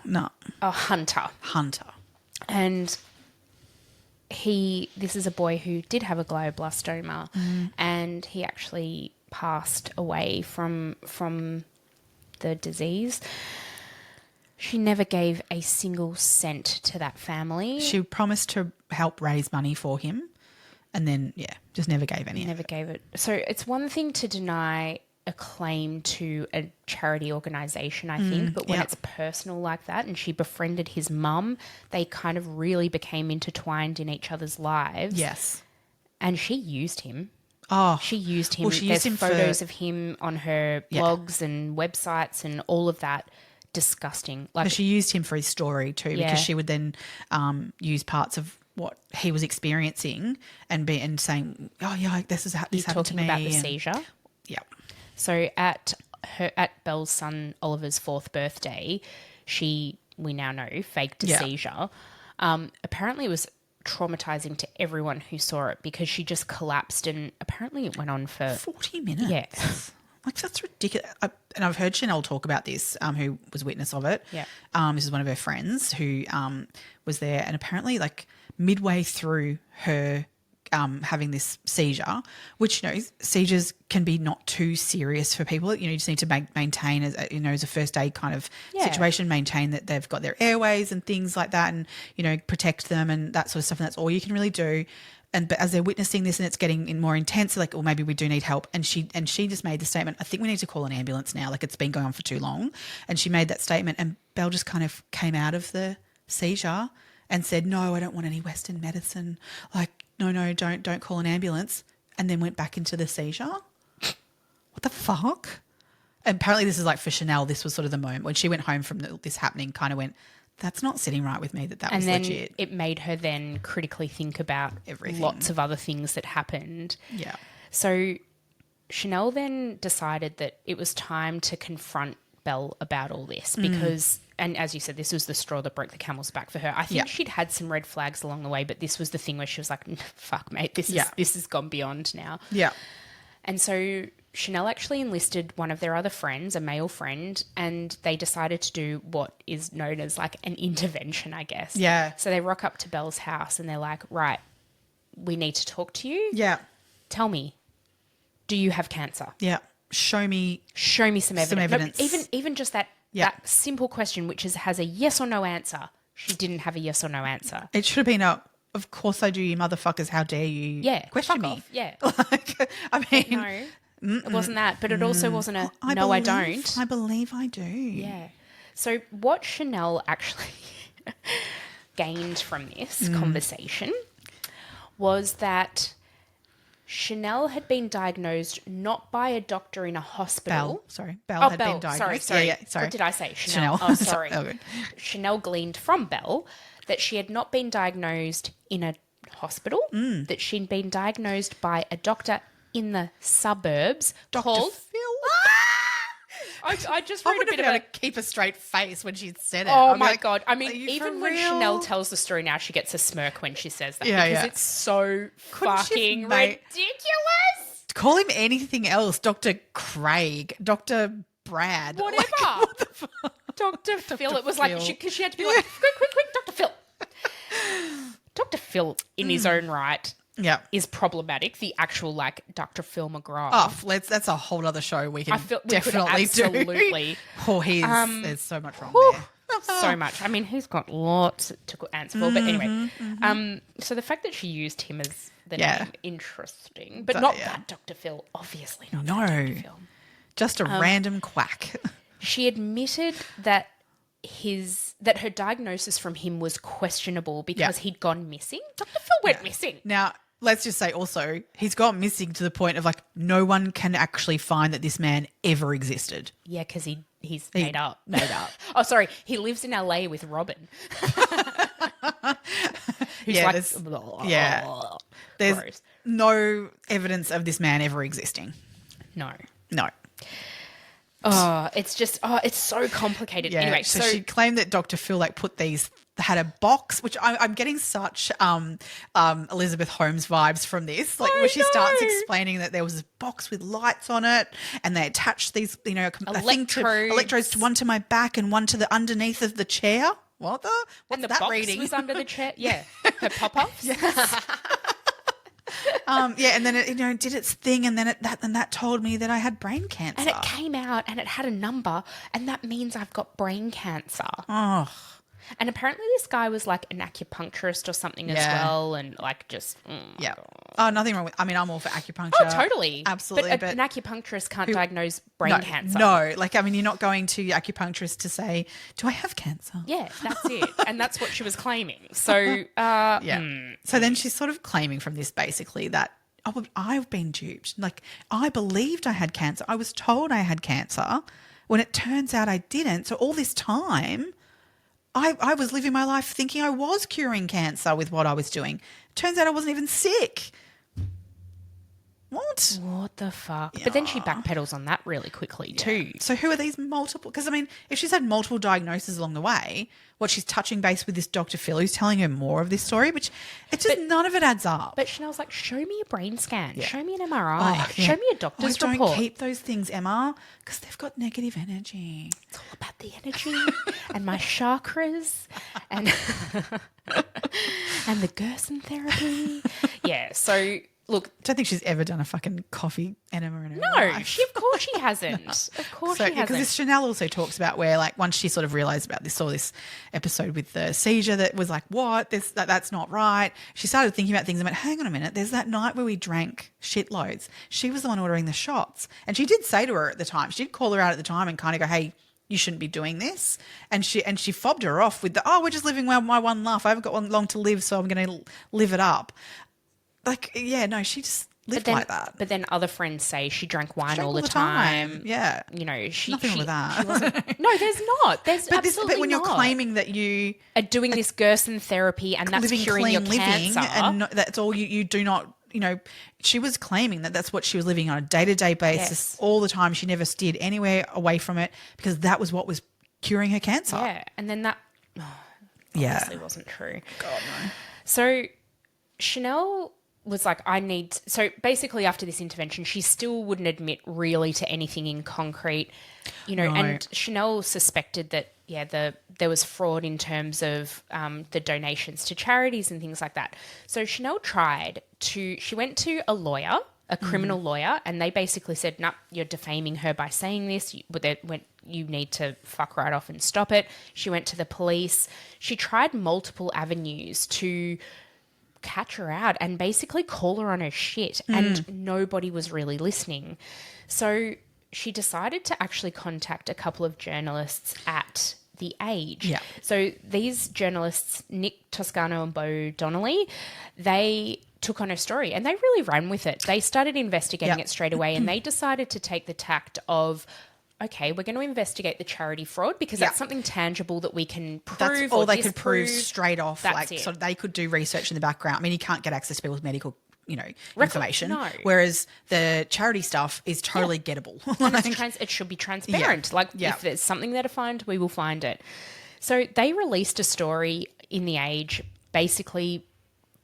No. Hunter. And this is a boy who did have a glioblastoma, and he actually passed away from the disease. She never gave a single cent to that family. She promised to help raise money for him, and then, just never gave any. Never gave it. So it's one thing to deny a claim to a charity organisation, I think, but when it's personal like that, and she befriended his mum, they kind of really became intertwined in each other's lives. Yes. And she used him. Oh. She used him. Well, There's photos of him on her blogs and websites and all of that. Disgusting. But she used him for his story too, because she would then use parts of what he was experiencing and saying, "Oh yeah, this happened to me." Talking about the seizure. Yeah. So at Belle's son Oliver's 4th birthday, we now know, faked a seizure. Apparently, it was traumatizing to everyone who saw it because she just collapsed, and apparently it went on for 40 minutes. Yeah. Like, that's ridiculous. And I've heard Chanel talk about this, who was witness of it. Yeah. This is one of her friends who was there, and apparently, like, midway through her having this seizure, which, seizures can be not too serious for people. You just need to maintain, as a first aid kind of situation, maintain that they've got their airways and things like that, and, protect them and that sort of stuff. And that's all you can really do. But as they're witnessing this and it's getting more intense, like, well, maybe we do need help. And she just made the statement, I think we need to call an ambulance now. Like, it's been going on for too long. And she made that statement, and Belle just kind of came out of the seizure and said, no, I don't want any Western medicine. Like, no, don't call an ambulance. And then went back into the seizure. What the fuck? And apparently this is like for Chanel, this was sort of the moment when she went home from this happening, kind of went, that's not sitting right with me that was then legit. it made her then critically think about Everything. lots of other things that happened. Yeah. So Chanel then decided that it was time to confront Belle about all this because, and as you said, this was the straw that broke the camel's back for her. I think she'd had some red flags along the way, but this was the thing where she was like, fuck, mate, this has gone beyond now. Yeah. And so Chanel actually enlisted one of their other friends, a male friend, and they decided to do what is known as like an intervention, I guess. Yeah. So they rock up to Belle's house and they're like, right, we need to talk to you. Yeah. Tell me, do you have cancer? Yeah. Show me some evidence. Some evidence. No, even just that simple question, which has a yes or no answer. She didn't have a yes or no answer. It should have been of course I do, you motherfuckers. How dare you question me? Off. Yeah. Like, I mean. No, it wasn't that. But it also wasn't a I don't. I believe I do. Yeah. So what Chanel actually gained from this conversation was that Chanel had been diagnosed not by a doctor in a hospital. Belle had been diagnosed. Sorry. Yeah, What did I say? Chanel. Oh, sorry. Chanel gleaned from Belle that she had not been diagnosed in a hospital, that she'd been diagnosed by a doctor in the suburbs called Phil. I just wrote a bit about to keep a straight face when she said it. Oh I'm my like, God. I mean, are you even for when real? Chanel tells the story now, she gets a smirk when she says that Yeah, because yeah. it's so Couldn't she, fucking mate? ridiculous. Call him anything else. Dr. Craig, Dr. Brad. Whatever. Like, what the fuck? Dr. Phil. It was Phil. like, because she had to be like, quick, Dr. Phil. Dr. Phil, in his own right, Yeah. is problematic. The actual, like, Dr. Phil McGraw. Oh, that's a whole other show we can we could definitely absolutely. do. Oh, there's so much wrong there. So much. I mean, he's got lots to answer for. But anyway, so the fact that she used him as the name, interesting. But not that Dr. Phil, obviously not No. that Dr. Phil. Just a random quack. She admitted that her diagnosis from him was questionable because he'd gone missing. Dr. Phil went missing. Now, let's just say also, he's gone missing to the point of like no one can actually find that this man ever existed. Yeah, because he's made up. Oh, sorry. He lives in LA with Robin. Who's Yeah, like, there's gross. no evidence of this man ever existing. No. Oh, it's just, it's so complicated. Yeah. Anyway, so she claimed that Dr. Phil like had a box, which I'm getting such Elizabeth Holmes vibes from this. Like where she starts explaining that there was a box with lights on it, and they attached these, electrodes, one to my back and one to the underneath of the chair. What's and the that box reading? was under the chair. Yeah, her pop-ups. And then it, did its thing, and then that told me that I had brain cancer. And it came out, and it had a number, and that means I've got brain cancer. Oh. And apparently this guy was like an acupuncturist or something as well, and like just yeah. Oh, nothing wrong with. I mean, I'm all for acupuncture. Oh, totally, absolutely. But an acupuncturist can't diagnose brain cancer. No, like I mean, you're not going to your acupuncturist to say, "Do I have cancer?" Yeah, that's it, and that's what she was claiming. So So then she's sort of claiming from this basically that I've been duped. Like I believed I had cancer. I was told I had cancer when it turns out I didn't. So all this time, I was living my life thinking I was curing cancer with what I was doing. Turns out I wasn't even sick. What the fuck? Yeah. But then she backpedals on that really quickly too. So who are these multiple? Because I mean, if she's had multiple diagnoses along the way, she's touching base with this Dr. Phil who's telling her more of this story, which none of it adds up. But Chanel's like, show me a brain scan, show me an MRI, show me a doctor's report. Don't keep those things, Emma, because they've got negative energy. It's all about the energy and my chakras and and the Gerson therapy. Yeah. So. Look, I don't think she's ever done a fucking coffee enema in her life. Of course she hasn't. Of course she hasn't. Because this Chanel also talks about where, like, once she sort of realised about this, saw this episode with the seizure that was like, what? That's not right. She started thinking about things and went, hang on a minute, there's that night where we drank shitloads. She was the one ordering the shots. And she did say to her at the time, she did call her out at the time and kind of go, hey, you shouldn't be doing this. And she fobbed her off with we're just living my one life. I haven't got long to live, so I'm going to live it up. Like, yeah, no, she just, lived like that. But then other friends say she drank wine Drank all the time. Yeah. You know, Nothing wrong with that. She wasn't. No, there's not. There's absolutely but when not. you're claiming that you are doing this Gerson therapy and that's living curing clean your cancer. and that's all you do not, you know, she was claiming that that's what she was living on a day-to-day basis all the time. She never steered anywhere away from it because that was what was curing her cancer. Yeah. And then that obviously wasn't true. God, no. So Chanel was like, so basically after this intervention, she still wouldn't admit really to anything in concrete, you know, and Chanel suspected that, there was fraud in terms of the donations to charities and things like that. So Chanel she went to a lawyer, a criminal lawyer, and they basically said, no, you're defaming her by saying this, you need to fuck right off and stop it. She went to the police. She tried multiple avenues to catch her out and basically call her on her shit, and nobody was really listening. So she decided to actually contact a couple of journalists at The Age. Yeah. So these journalists, Nick Toscano and Bo Donnelly, they took on her story and they really ran with it. They started investigating it straight away, and they decided to take the tact of, okay, we're going to investigate the charity fraud because that's something tangible that we can prove. That's all or they could prove straight off. That's it. So they could do research in the background. I mean, you can't get access to people's medical, information. No. Whereas the charity stuff is totally gettable. And it should be transparent. If there's something there to find, we will find it. So they released a story in The Age basically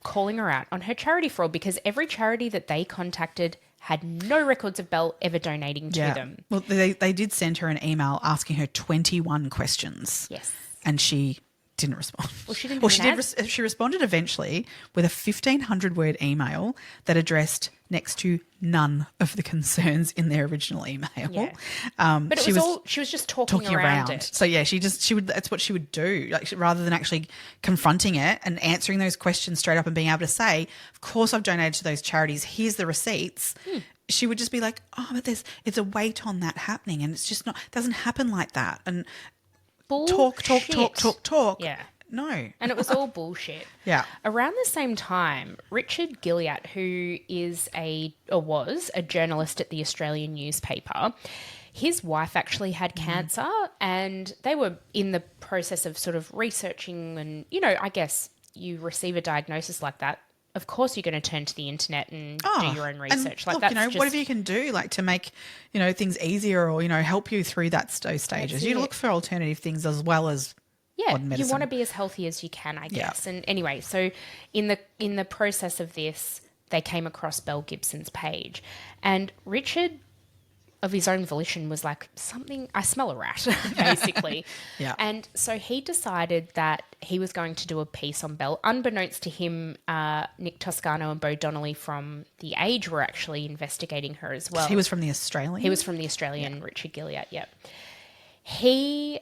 calling her out on her charity fraud because every charity that they contacted had no records of Belle ever donating to them. Well, they did send her an email asking her 21 questions. Yes. And she didn't respond. Well, she didn't. She responded eventually with a 1,500-word email that addressed next to none of the concerns in their original email. Yeah. But she was just talking around it. So that's what she would do. Like, rather than actually confronting it and answering those questions straight up and being able to say, of course I've donated to those charities, here's the receipts. She would just be like, oh, but it's a weight on that happening, and it's just not, it doesn't happen like that. And talk. Yeah. No. And it was all bullshit. Yeah. Around the same time, Richard Gilliatt, who was a journalist at the Australian newspaper, his wife actually had cancer, and they were in the process of sort of researching, and, I guess you receive a diagnosis like that, of course you're going to turn to the internet and do your own research. And look, whatever you can do, like, to make, things easier or, help you through those stages. You look for alternative things as well as modern medicine. You want to be as healthy as you can, I guess. And anyway, so in the process of this, they came across Belle Gibson's page, and Richard, of his own volition, was like, I smell a rat, basically. Yeah. And so he decided that he was going to do a piece on Belle. Unbeknownst to him, Nick Toscano and Bo Donnelly from The Age were actually investigating her as well. He was from the Australian? He was from the Australian, Richard Gilliatt, yeah. He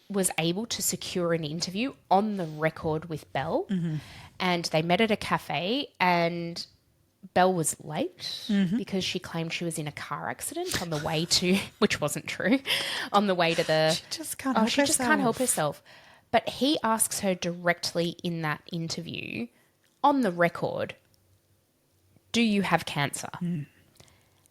was able to secure an interview on the record with Belle, and they met at a cafe, and Belle was late because she claimed she was in a car accident on the way to, which wasn't true, on the way to the... She just can't help herself. But he asks her directly in that interview, on the record, do you have cancer?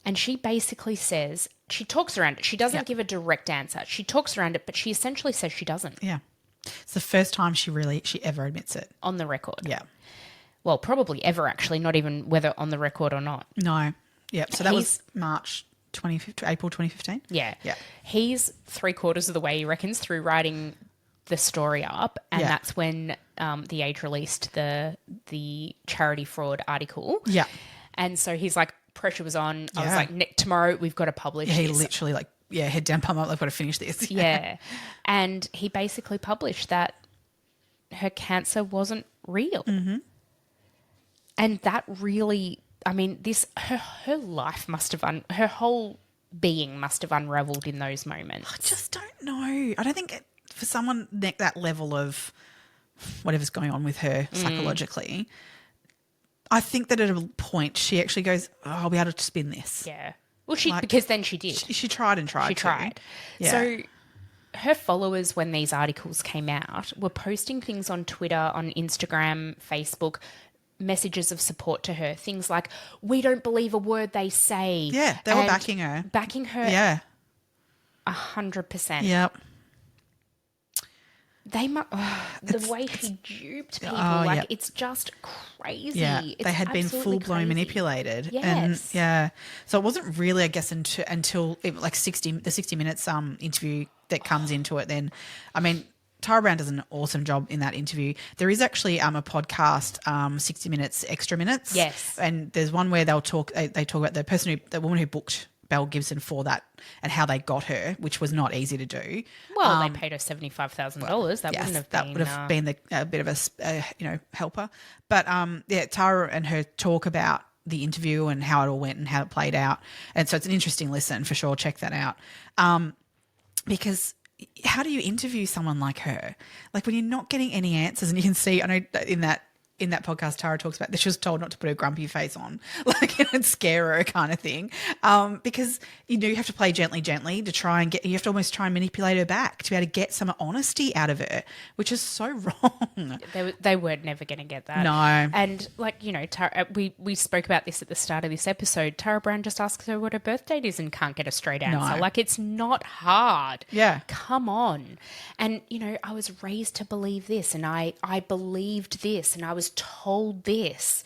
And she basically says, she talks around it. She doesn't give a direct answer. She talks around it, but she essentially says she doesn't. Yeah. It's the first time she ever admits it. On the record. Yeah. Well, probably ever, actually, not even whether on the record or not. No. Yeah. So that was April 2015? Yeah. Yeah. He's 3/4 of the way, he reckons, through writing the story up, and that's when The Age released the charity fraud article. Yeah. And so he's like, pressure was on. I was like, tomorrow we've got to publish He this. literally head down, palm up, I've got to finish this. Yeah. And he basically published that her cancer wasn't real. And that really, I mean, her life must have, her whole being must have unraveled in those moments. I just don't know. I don't think for someone that level of whatever's going on with her psychologically, I think that at a point she actually goes, oh, I'll be able to spin this. Yeah. Well, because then she did. She tried and tried. She tried. Yeah. So her followers, when these articles came out, were posting things on Twitter, on Instagram, Facebook, messages of support to her. Things like, we don't believe a word they say. Yeah, they were and backing her. Backing her Yeah. 100%. Yep. The way she duped people, yep. it's just crazy. Yeah, It's they had been absolutely full-blown crazy. manipulated. Yes. And yeah. So it wasn't really, I guess, until like the 60 Minutes interview that comes into it then. I mean, Tara Brown does an awesome job in that interview. There is actually a podcast, 60 Minutes Extra Minutes. Yes. And there's one where they talk about the woman who booked Belle Gibson for that and how they got her, which was not easy to do. Well, they paid her $75,000. That wouldn't have been... That would have been a bit of a helper. But Tara and her talk about the interview and how it all went and how it played out. And so it's an interesting listen for sure. Check that out. Because how do you interview someone like her? Like when you're not getting any answers, and you can see, I know in that podcast, Tara talks about that she was told not to put her grumpy face on, like, and scare her kind of thing. Because you have to play gently to try and you have to almost try and manipulate her back to be able to get some honesty out of her, which is so wrong. They were never going to get that. No. And Tara, we spoke about this at the start of this episode. Tara Brown just asks her what her birth date is and can't get a straight answer. No. Like, it's not hard. Yeah. Come on. And, I was raised to believe this, and I believed this, and I was told this.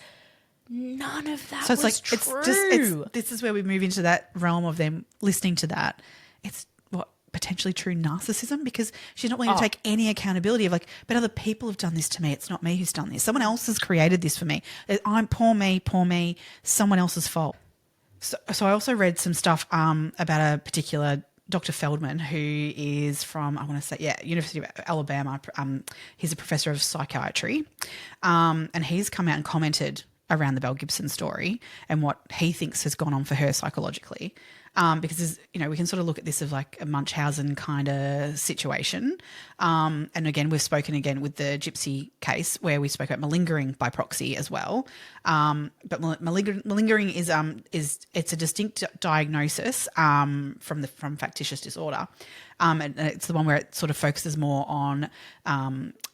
None of that So it's was like true. this is where we move into that realm of them listening to that. It's potentially true narcissism, because she's not willing to take any accountability of but other people have done this to me. It's not me who's done this. Someone else has created this for me. I'm poor me, someone else's fault. So I also read some stuff about a particular Dr. Feldman, who is from, University of Alabama. He's a professor of psychiatry. And he's come out and commented around the Belle Gibson story and what he thinks has gone on for her psychologically. Because we can sort of look at this as like a Munchausen kind of situation. And again, we've spoken again with the Gypsy case where we spoke about malingering by proxy as well. But malingering is it's a distinct diagnosis from factitious disorder. And it's the one where it sort of focuses more on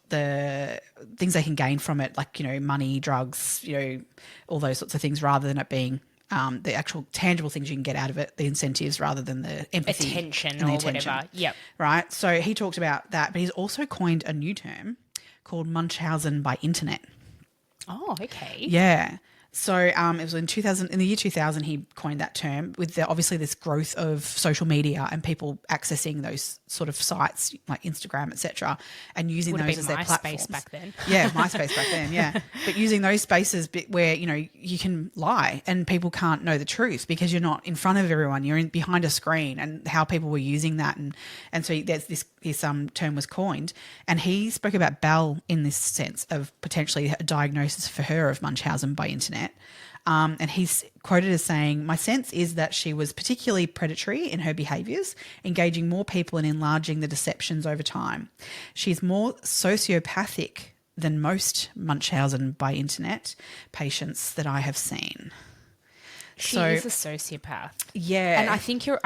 the things they can gain from it, like, money, drugs, all those sorts of things, rather than it being the actual tangible things you can get out of it, the incentives, rather than the empathy. Attention or whatever. Yep. Right. So he talked about that, but he's also coined a new term called Munchausen by internet. Oh, okay. Yeah. So it was in the year 2000 he coined that term, with obviously this growth of social media and people accessing those sort of sites like Instagram, etc., and using those as their platforms. MySpace back then. Yeah, MySpace back then, yeah. But using those spaces where, you can lie and people can't know the truth because you're not in front of everyone, you're behind a screen, and how people were using that. And so there's this term was coined, and he spoke about Belle in this sense of potentially a diagnosis for her of Munchausen by internet. And he's quoted as saying, "My sense is that she was particularly predatory in her behaviours, engaging more people and enlarging the deceptions over time. She's more sociopathic than most Munchausen by internet patients that I have seen." She is a sociopath. Yeah. And I think you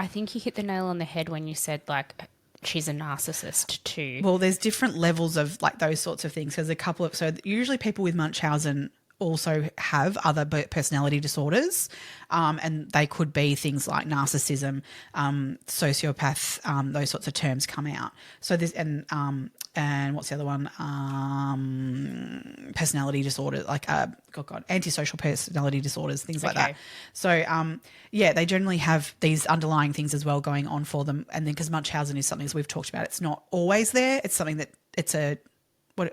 hit the nail on the head when you said, like, she's a narcissist too. Well, there's different levels of like those sorts of things. There's a couple of, so usually people with Munchausen also have other personality disorders, and they could be things like narcissism, sociopath, those sorts of terms come out. So there's, and what's the other one? Personality disorder, like, antisocial personality disorders, things like that. So, they generally have these underlying things as well going on for them. And then because Munchausen is something, as we've talked about, it's not always there. It's something that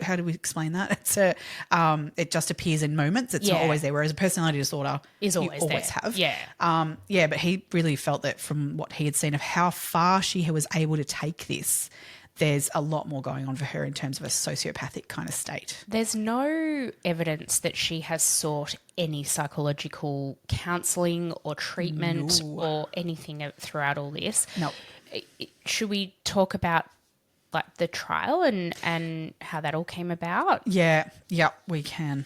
how do we explain that? It's it just appears in moments. It's not always there. Whereas a personality disorder is always you always there. have. Yeah. But he really felt that from what he had seen of how far she was able to take this, there's a lot more going on for her in terms of a sociopathic kind of state. There's no evidence that she has sought any psychological counselling or treatment or anything throughout all this. No. Should we talk about like the trial and how that all came about? Yeah, we can.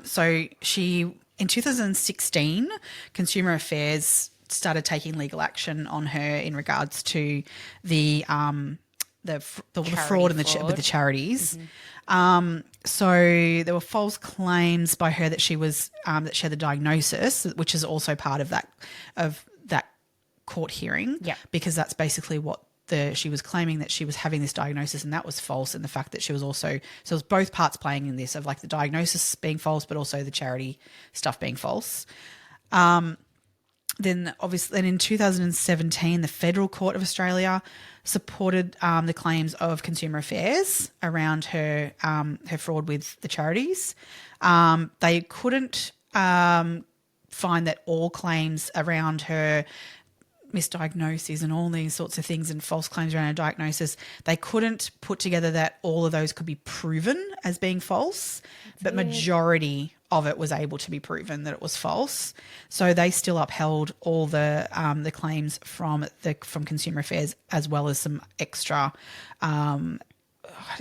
So she, in 2016, Consumer Affairs started taking legal action on her in regards to the the fraud and with the charities. So there were false claims by her that she was that she had the diagnosis, which is also part of that court hearing. Yeah, because that's basically what she was claiming, that she was having this diagnosis, and that was false. And the fact that she was also, so it was both parts playing in this, of like the diagnosis being false, but also the charity stuff being false. Then obviously, and in 2017, the Federal Court of Australia supported the claims of Consumer Affairs around her fraud with the charities. They couldn't find that all claims around her misdiagnoses and all these sorts of things and false claims around her diagnosis, they couldn't put together that all of those could be proven as being false, but majority of it was able to be proven that it was false. So they still upheld all the claims from Consumer Affairs, as well as some extra. I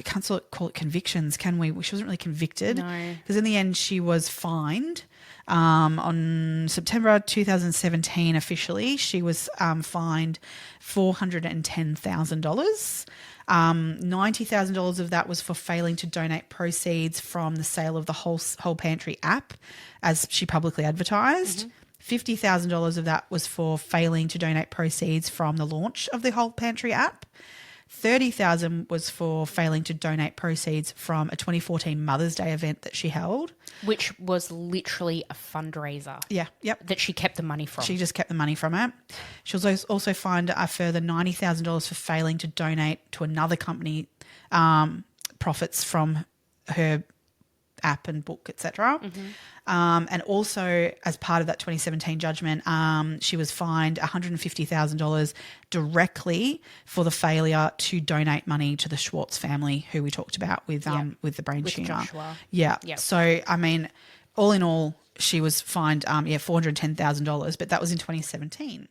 can't call it convictions, can we? She wasn't really convicted. No, because in the end she was fined. On September 2017, officially, she was fined $410,000. $90,000 of that was for failing to donate proceeds from the sale of the whole Pantry app, as she publicly advertised. $50,000 of that was for failing to donate proceeds from the launch of the whole Pantry app. $30,000 was for failing to donate proceeds from a 2014 Mother's Day event that she held, which was literally a fundraiser. Yeah, yep. That she kept the money from. She just kept the money from it. She was also fined a further $90,000 for failing to donate to another company profits from her app and book, etc. And also, as part of that 2017 judgment, she was fined $150,000 directly for the failure to donate money to the Schwartz family, who we talked about with the brain tumour. Joshua. Yeah. Yep. So, I mean, all in all, she was fined $410,000, but that was in 2017.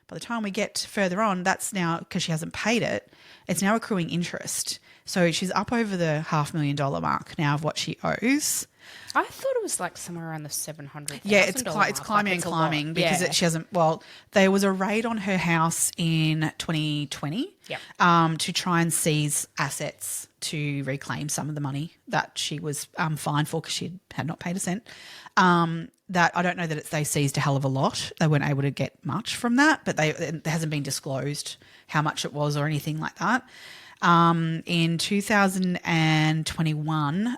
By the time we get further on, that's now, because she hasn't paid it, it's now accruing interest. So she's up over the $500,000 mark now of what she owes. I thought it was like somewhere around the $700,000. Yeah, it's climbing and climbing because she hasn't. Well, there was a raid on her house in 2020 to try and seize assets to reclaim some of the money that she was fined for, because she had not paid a cent. That I don't know that they seized a hell of a lot. They weren't able to get much from that, but it hasn't been disclosed how much it was or anything like that. In 2021,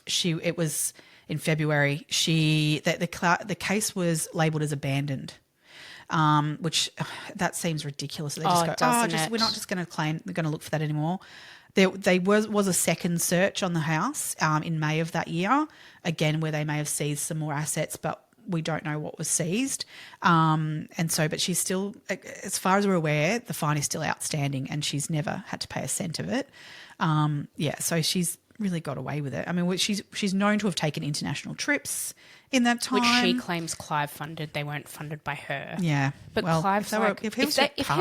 it was in February. The case was labelled as abandoned, which that seems ridiculous. They just we're not just going to claim. They're going to look for that anymore. There was a second search on the house in May of that year, again, where they may have seized some more assets, but we don't know what was seized. But she's still, as far as we're aware, the fine is still outstanding, and she's never had to pay a cent of it. So she's really got away with it. I mean, she's known to have taken international trips in that time, which she claims Clive funded. They weren't funded by her. Yeah, but Clive's if he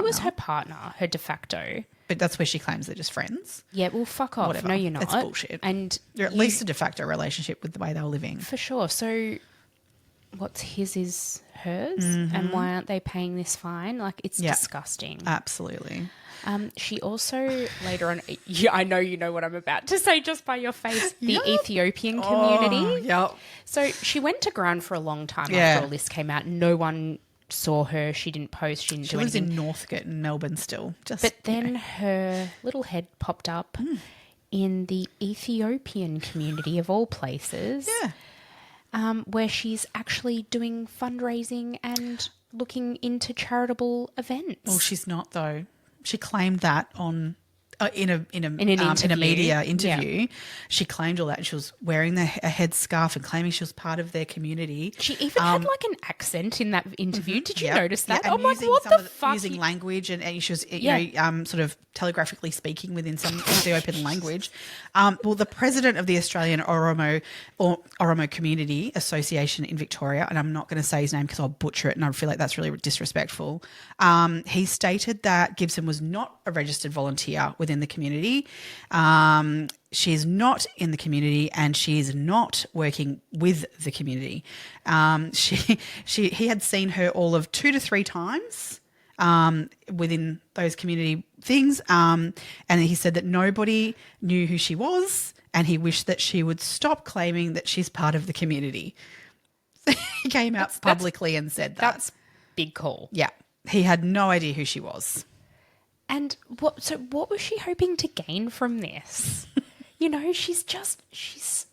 was her partner, her de facto. But that's where she claims they're just friends. Yeah, well, fuck off. Whatever. No, you're not. It's bullshit. And you're at least a de facto relationship with the way they were living. For sure. So what's his is hers, and why aren't they paying this fine? Like, it's disgusting. Absolutely. She also later on, I know you know what I'm about to say just by your face, the Ethiopian community. Yep. So she went to ground for a long time after all this came out. No one saw her. She didn't post. She didn't do anything. She lives in Northcote in Melbourne still. But then her little head popped up in the Ethiopian community of all places. Yeah. Where she's actually doing fundraising and looking into charitable events. Well, she's not, though. She claimed that on in a media interview. Yeah. She claimed all that, and she was wearing a headscarf and claiming she was part of their community. She even had like an accent in that interview. Did you notice that? Yeah, I'm like, what the fuck? Using language, and she was sort of telegraphically speaking within some Ethiopian language. Well, the president of the Australian Oromo Community Association in Victoria, and I'm not going to say his name because I'll butcher it, and I feel like that's really disrespectful. He stated that Gibson was not a registered volunteer within the community. She's not in the community, and she's not working with the community. He had seen her all of 2 to 3 times within those community things. And he said that nobody knew who she was, and he wished that she would stop claiming that she's part of the community. He came out publicly and said that. That's big call. Yeah. He had no idea who she was. And what was she hoping to gain from this?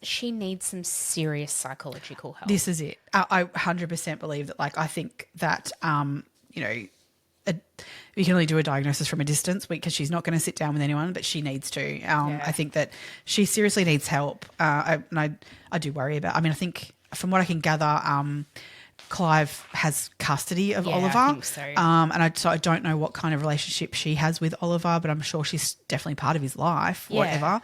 She needs some serious psychological help. This is it. I 100% believe that, I think that, you can only do a diagnosis from a distance because she's not going to sit down with anyone, but she needs to. I think that she seriously needs help. I do worry about, I think from what I can gather, Clive has custody of Oliver. I think so. So I don't know what kind of relationship she has with Oliver, but I'm sure she's definitely part of his life, whatever.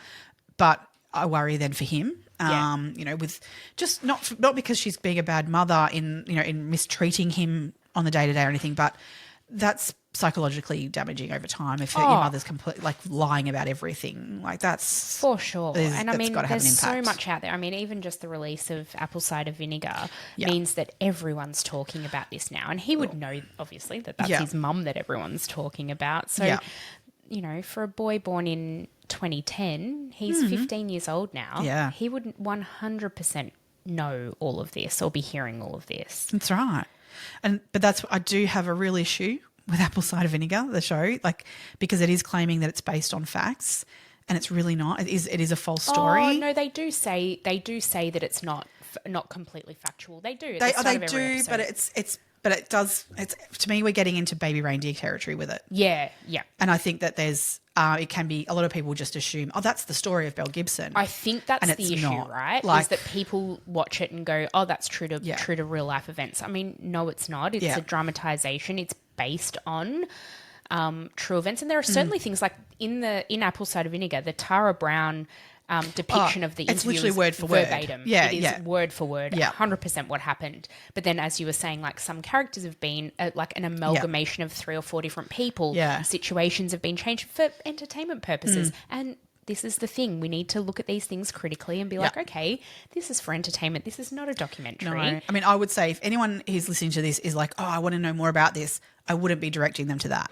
But I worry then for him. With just not because she's being a bad mother in mistreating him on the day-to-day or anything, but that's psychologically damaging over time if your mother's completely lying about everything. That's for sure. And there's so impact. much out there. Even just the release of apple cider vinegar means that everyone's talking about this now, and he would know obviously that's his mum that everyone's talking about. So for a boy born in 2010, he's 15 years old now. Yeah, he would 100% know all of this or be hearing all of this. That's right. But I do have a real issue with apple cider vinegar, the show, because it is claiming that it's based on facts, and it's really not. It is a false story. Oh no, they do say that it's not completely factual. They do. They do, but it does. It's, to me, we're getting into baby reindeer territory with it. Yeah. And I think that there's it can be, a lot of people just assume, that's the story of Belle Gibson. I think that's the issue, right? Is that people watch it and go, that's true to real life events. No, it's not. It's a dramatization. It's based on true events, and there are certainly things like in apple cider vinegar, the Tara Brown depiction of the interview, it's literally word for word. Verbatim. Yeah, it is word for word, 100% what happened. But then, as you were saying, some characters have been an amalgamation of 3 or 4 different people. Yeah. Situations have been changed for entertainment purposes, and this is the thing. We need to look at these things critically and be okay, this is for entertainment. This is not a documentary. No. I would say if anyone who's listening to this is I want to know more about this, I wouldn't be directing them to that.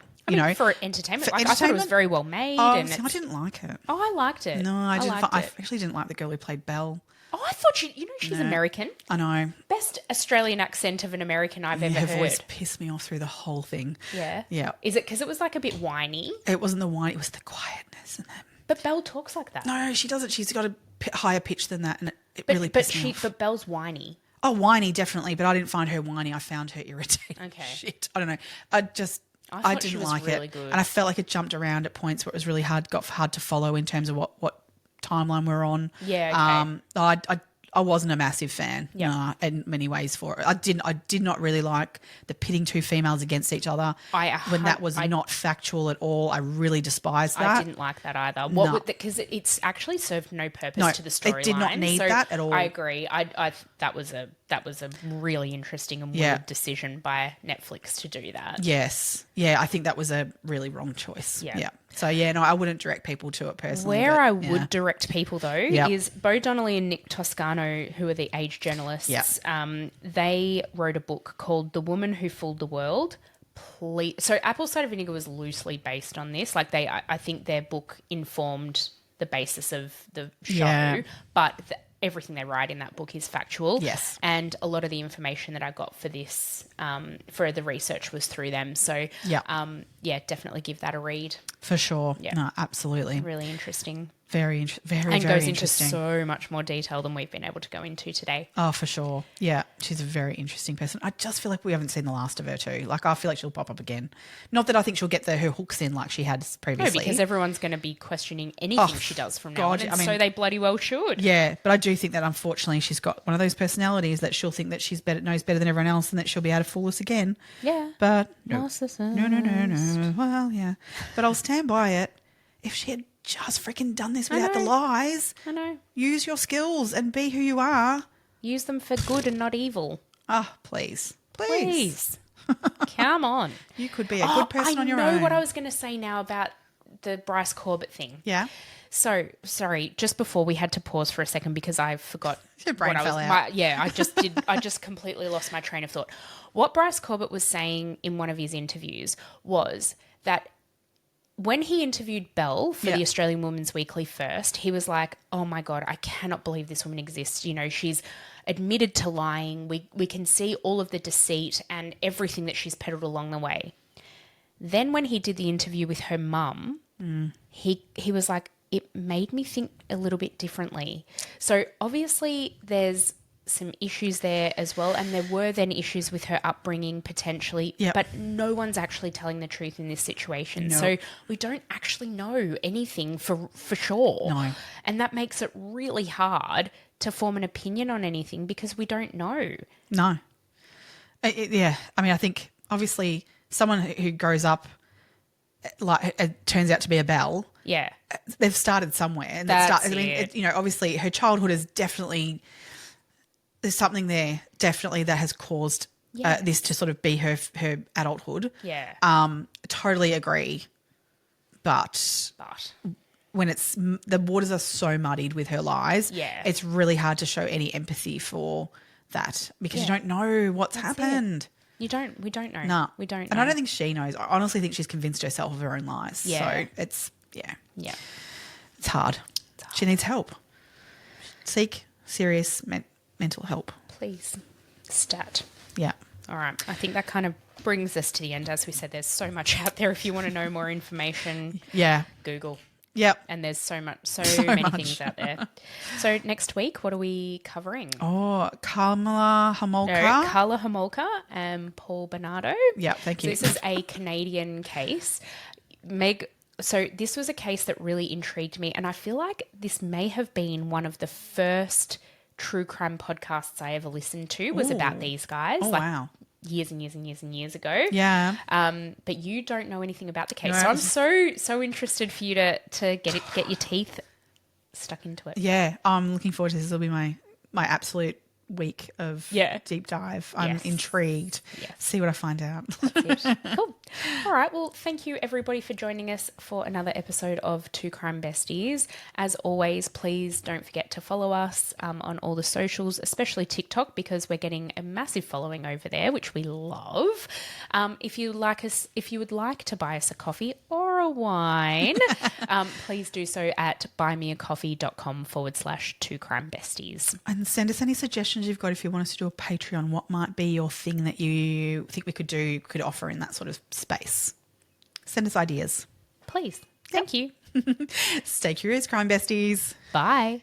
For entertainment. I thought it was very well made. I didn't like it. Oh, I liked it. No, I didn't. I actually didn't like the girl who played Belle. Oh, I thought she's American. I know. Best Australian accent of an American I've ever heard. Her voice pissed me off through the whole thing. Yeah. Yeah. Is it because it was a bit whiny? It wasn't the whiny, it was the quietness and that. But Belle talks like that. No, she doesn't. She's got a higher pitch than that, and it really pissed me off. But Belle's whiny. Oh, whiny, definitely, but I didn't find her whiny. I found her irritating. Okay. Shit. I don't know. I didn't like really it. good. And I felt like it jumped around at points where it was really got hard to follow in terms of what timeline we're on. Yeah, okay. I wasn't a massive fan in many ways for it. I did not really like the pitting two females against each other when that was not factual at all. I really despised that. I didn't like that either. Because it's actually served no purpose to the storyline. It did not need that at all. I agree. That was a really interesting and weird decision by Netflix to do that. Yes. Yeah, I think that was a really wrong choice. Yeah. So, I wouldn't direct people to it personally. Where I would direct people, though, is Bo Donnelly and Nick Toscano, who are the age journalists. They wrote a book called The Woman Who Fooled the World. So apple cider vinegar was loosely based on this. I think their book informed the basis of the show, but everything they write in that book is factual. Yes. And a lot of the information that I got for this, for the research was through them. So, definitely give that a read. For sure. Yeah. No, absolutely. Really interesting. Very and goes into interesting. so much more detail than we've been able to go into today. Oh, for sure. Yeah, she's a very interesting person. I just feel like we haven't seen the last of her too. I feel like she'll pop up again. Not that I think she'll get her hooks in like she had previously. No, because everyone's going to be questioning anything she does from now on, so they bloody well should. Yeah, but I do think that unfortunately she's got one of those personalities that she'll think that she's knows better than everyone else and that she'll be able to fool us again. Yeah. But no. No. Well, yeah. But I'll stand by it. If she had just freaking done this without the lies. I know. Use your skills and be who you are. Use them for good and not evil. Oh, please. Come on. You could be a good person on your own. I know what I was going to say now about Yeah. Bryce Corbett thing. Yeah. So, sorry, just before we had to pause for a second because I forgot. Your brain what fell I was, out. I just completely lost my train of thought. What Bryce Corbett was saying in one of his interviews was that when he interviewed Belle for the Australian Women's Weekly first, he was like, oh my God, I cannot believe this woman exists. You know, she's admitted to lying. We can see all of the deceit and everything that she's peddled along the way. Then when he did the interview with her mum, he was like, it made me think a little bit differently. So obviously there's some issues there as well, and there were then issues with her upbringing potentially, but no one's actually telling the truth in this situation. No. So we don't actually know anything for sure. No. And that makes it really hard to form an opinion on anything because we don't know. No. Yeah. I mean, I think obviously someone who grows up like it turns out to be a Belle. Yeah. They've started somewhere. And That's I mean, you know, obviously her childhood is definitely, there's something there definitely that has caused this to sort of be her adulthood. Yeah. Totally agree. But when it's, the waters are so muddied with her lies, it's really hard to show any empathy for that because you don't know what's happened. We don't know. No. We don't know. And I don't think she knows. I honestly think she's convinced herself of her own lies. Yeah. So it's, Yeah. it's hard. She needs help. Seek serious mental help. Please. Stat. Yeah. All right. I think that kind of brings us to the end. As we said, there's so much out there. If you want to know more information, Google. Yep. And there's so many things out there. So next week, what are we covering? Oh, Carla Homolka. No, Carla Homolka and Paul Bernardo. Yeah, thank you. So this is a Canadian case. So this was a case that really intrigued me, and I feel like this may have been one of the first true crime podcasts I ever listened to was about these guys. Oh, wow. Years and years and years and years ago. Yeah. But you don't know anything about the case. No. So I'm so interested for you to get your teeth stuck into it. Yeah. I'm looking forward to this. This will be my absolute week of deep dive. I'm intrigued. Yes. See what I find out. That's it. Cool. All right. Well, thank you everybody for joining us for another episode of Two Crime Besties. As always, please don't forget to follow us on all the socials, especially TikTok, because we're getting a massive following over there, which we love. If you would like to buy us a coffee or a wine, please do so at buymeacoffee.com/Two Crime Besties. And send us any suggestions you've got if you want us to do a Patreon. What might be your thing that you think we could offer in that sort of space? Send us ideas. Please. Thank you. Stay curious, crime besties. Bye.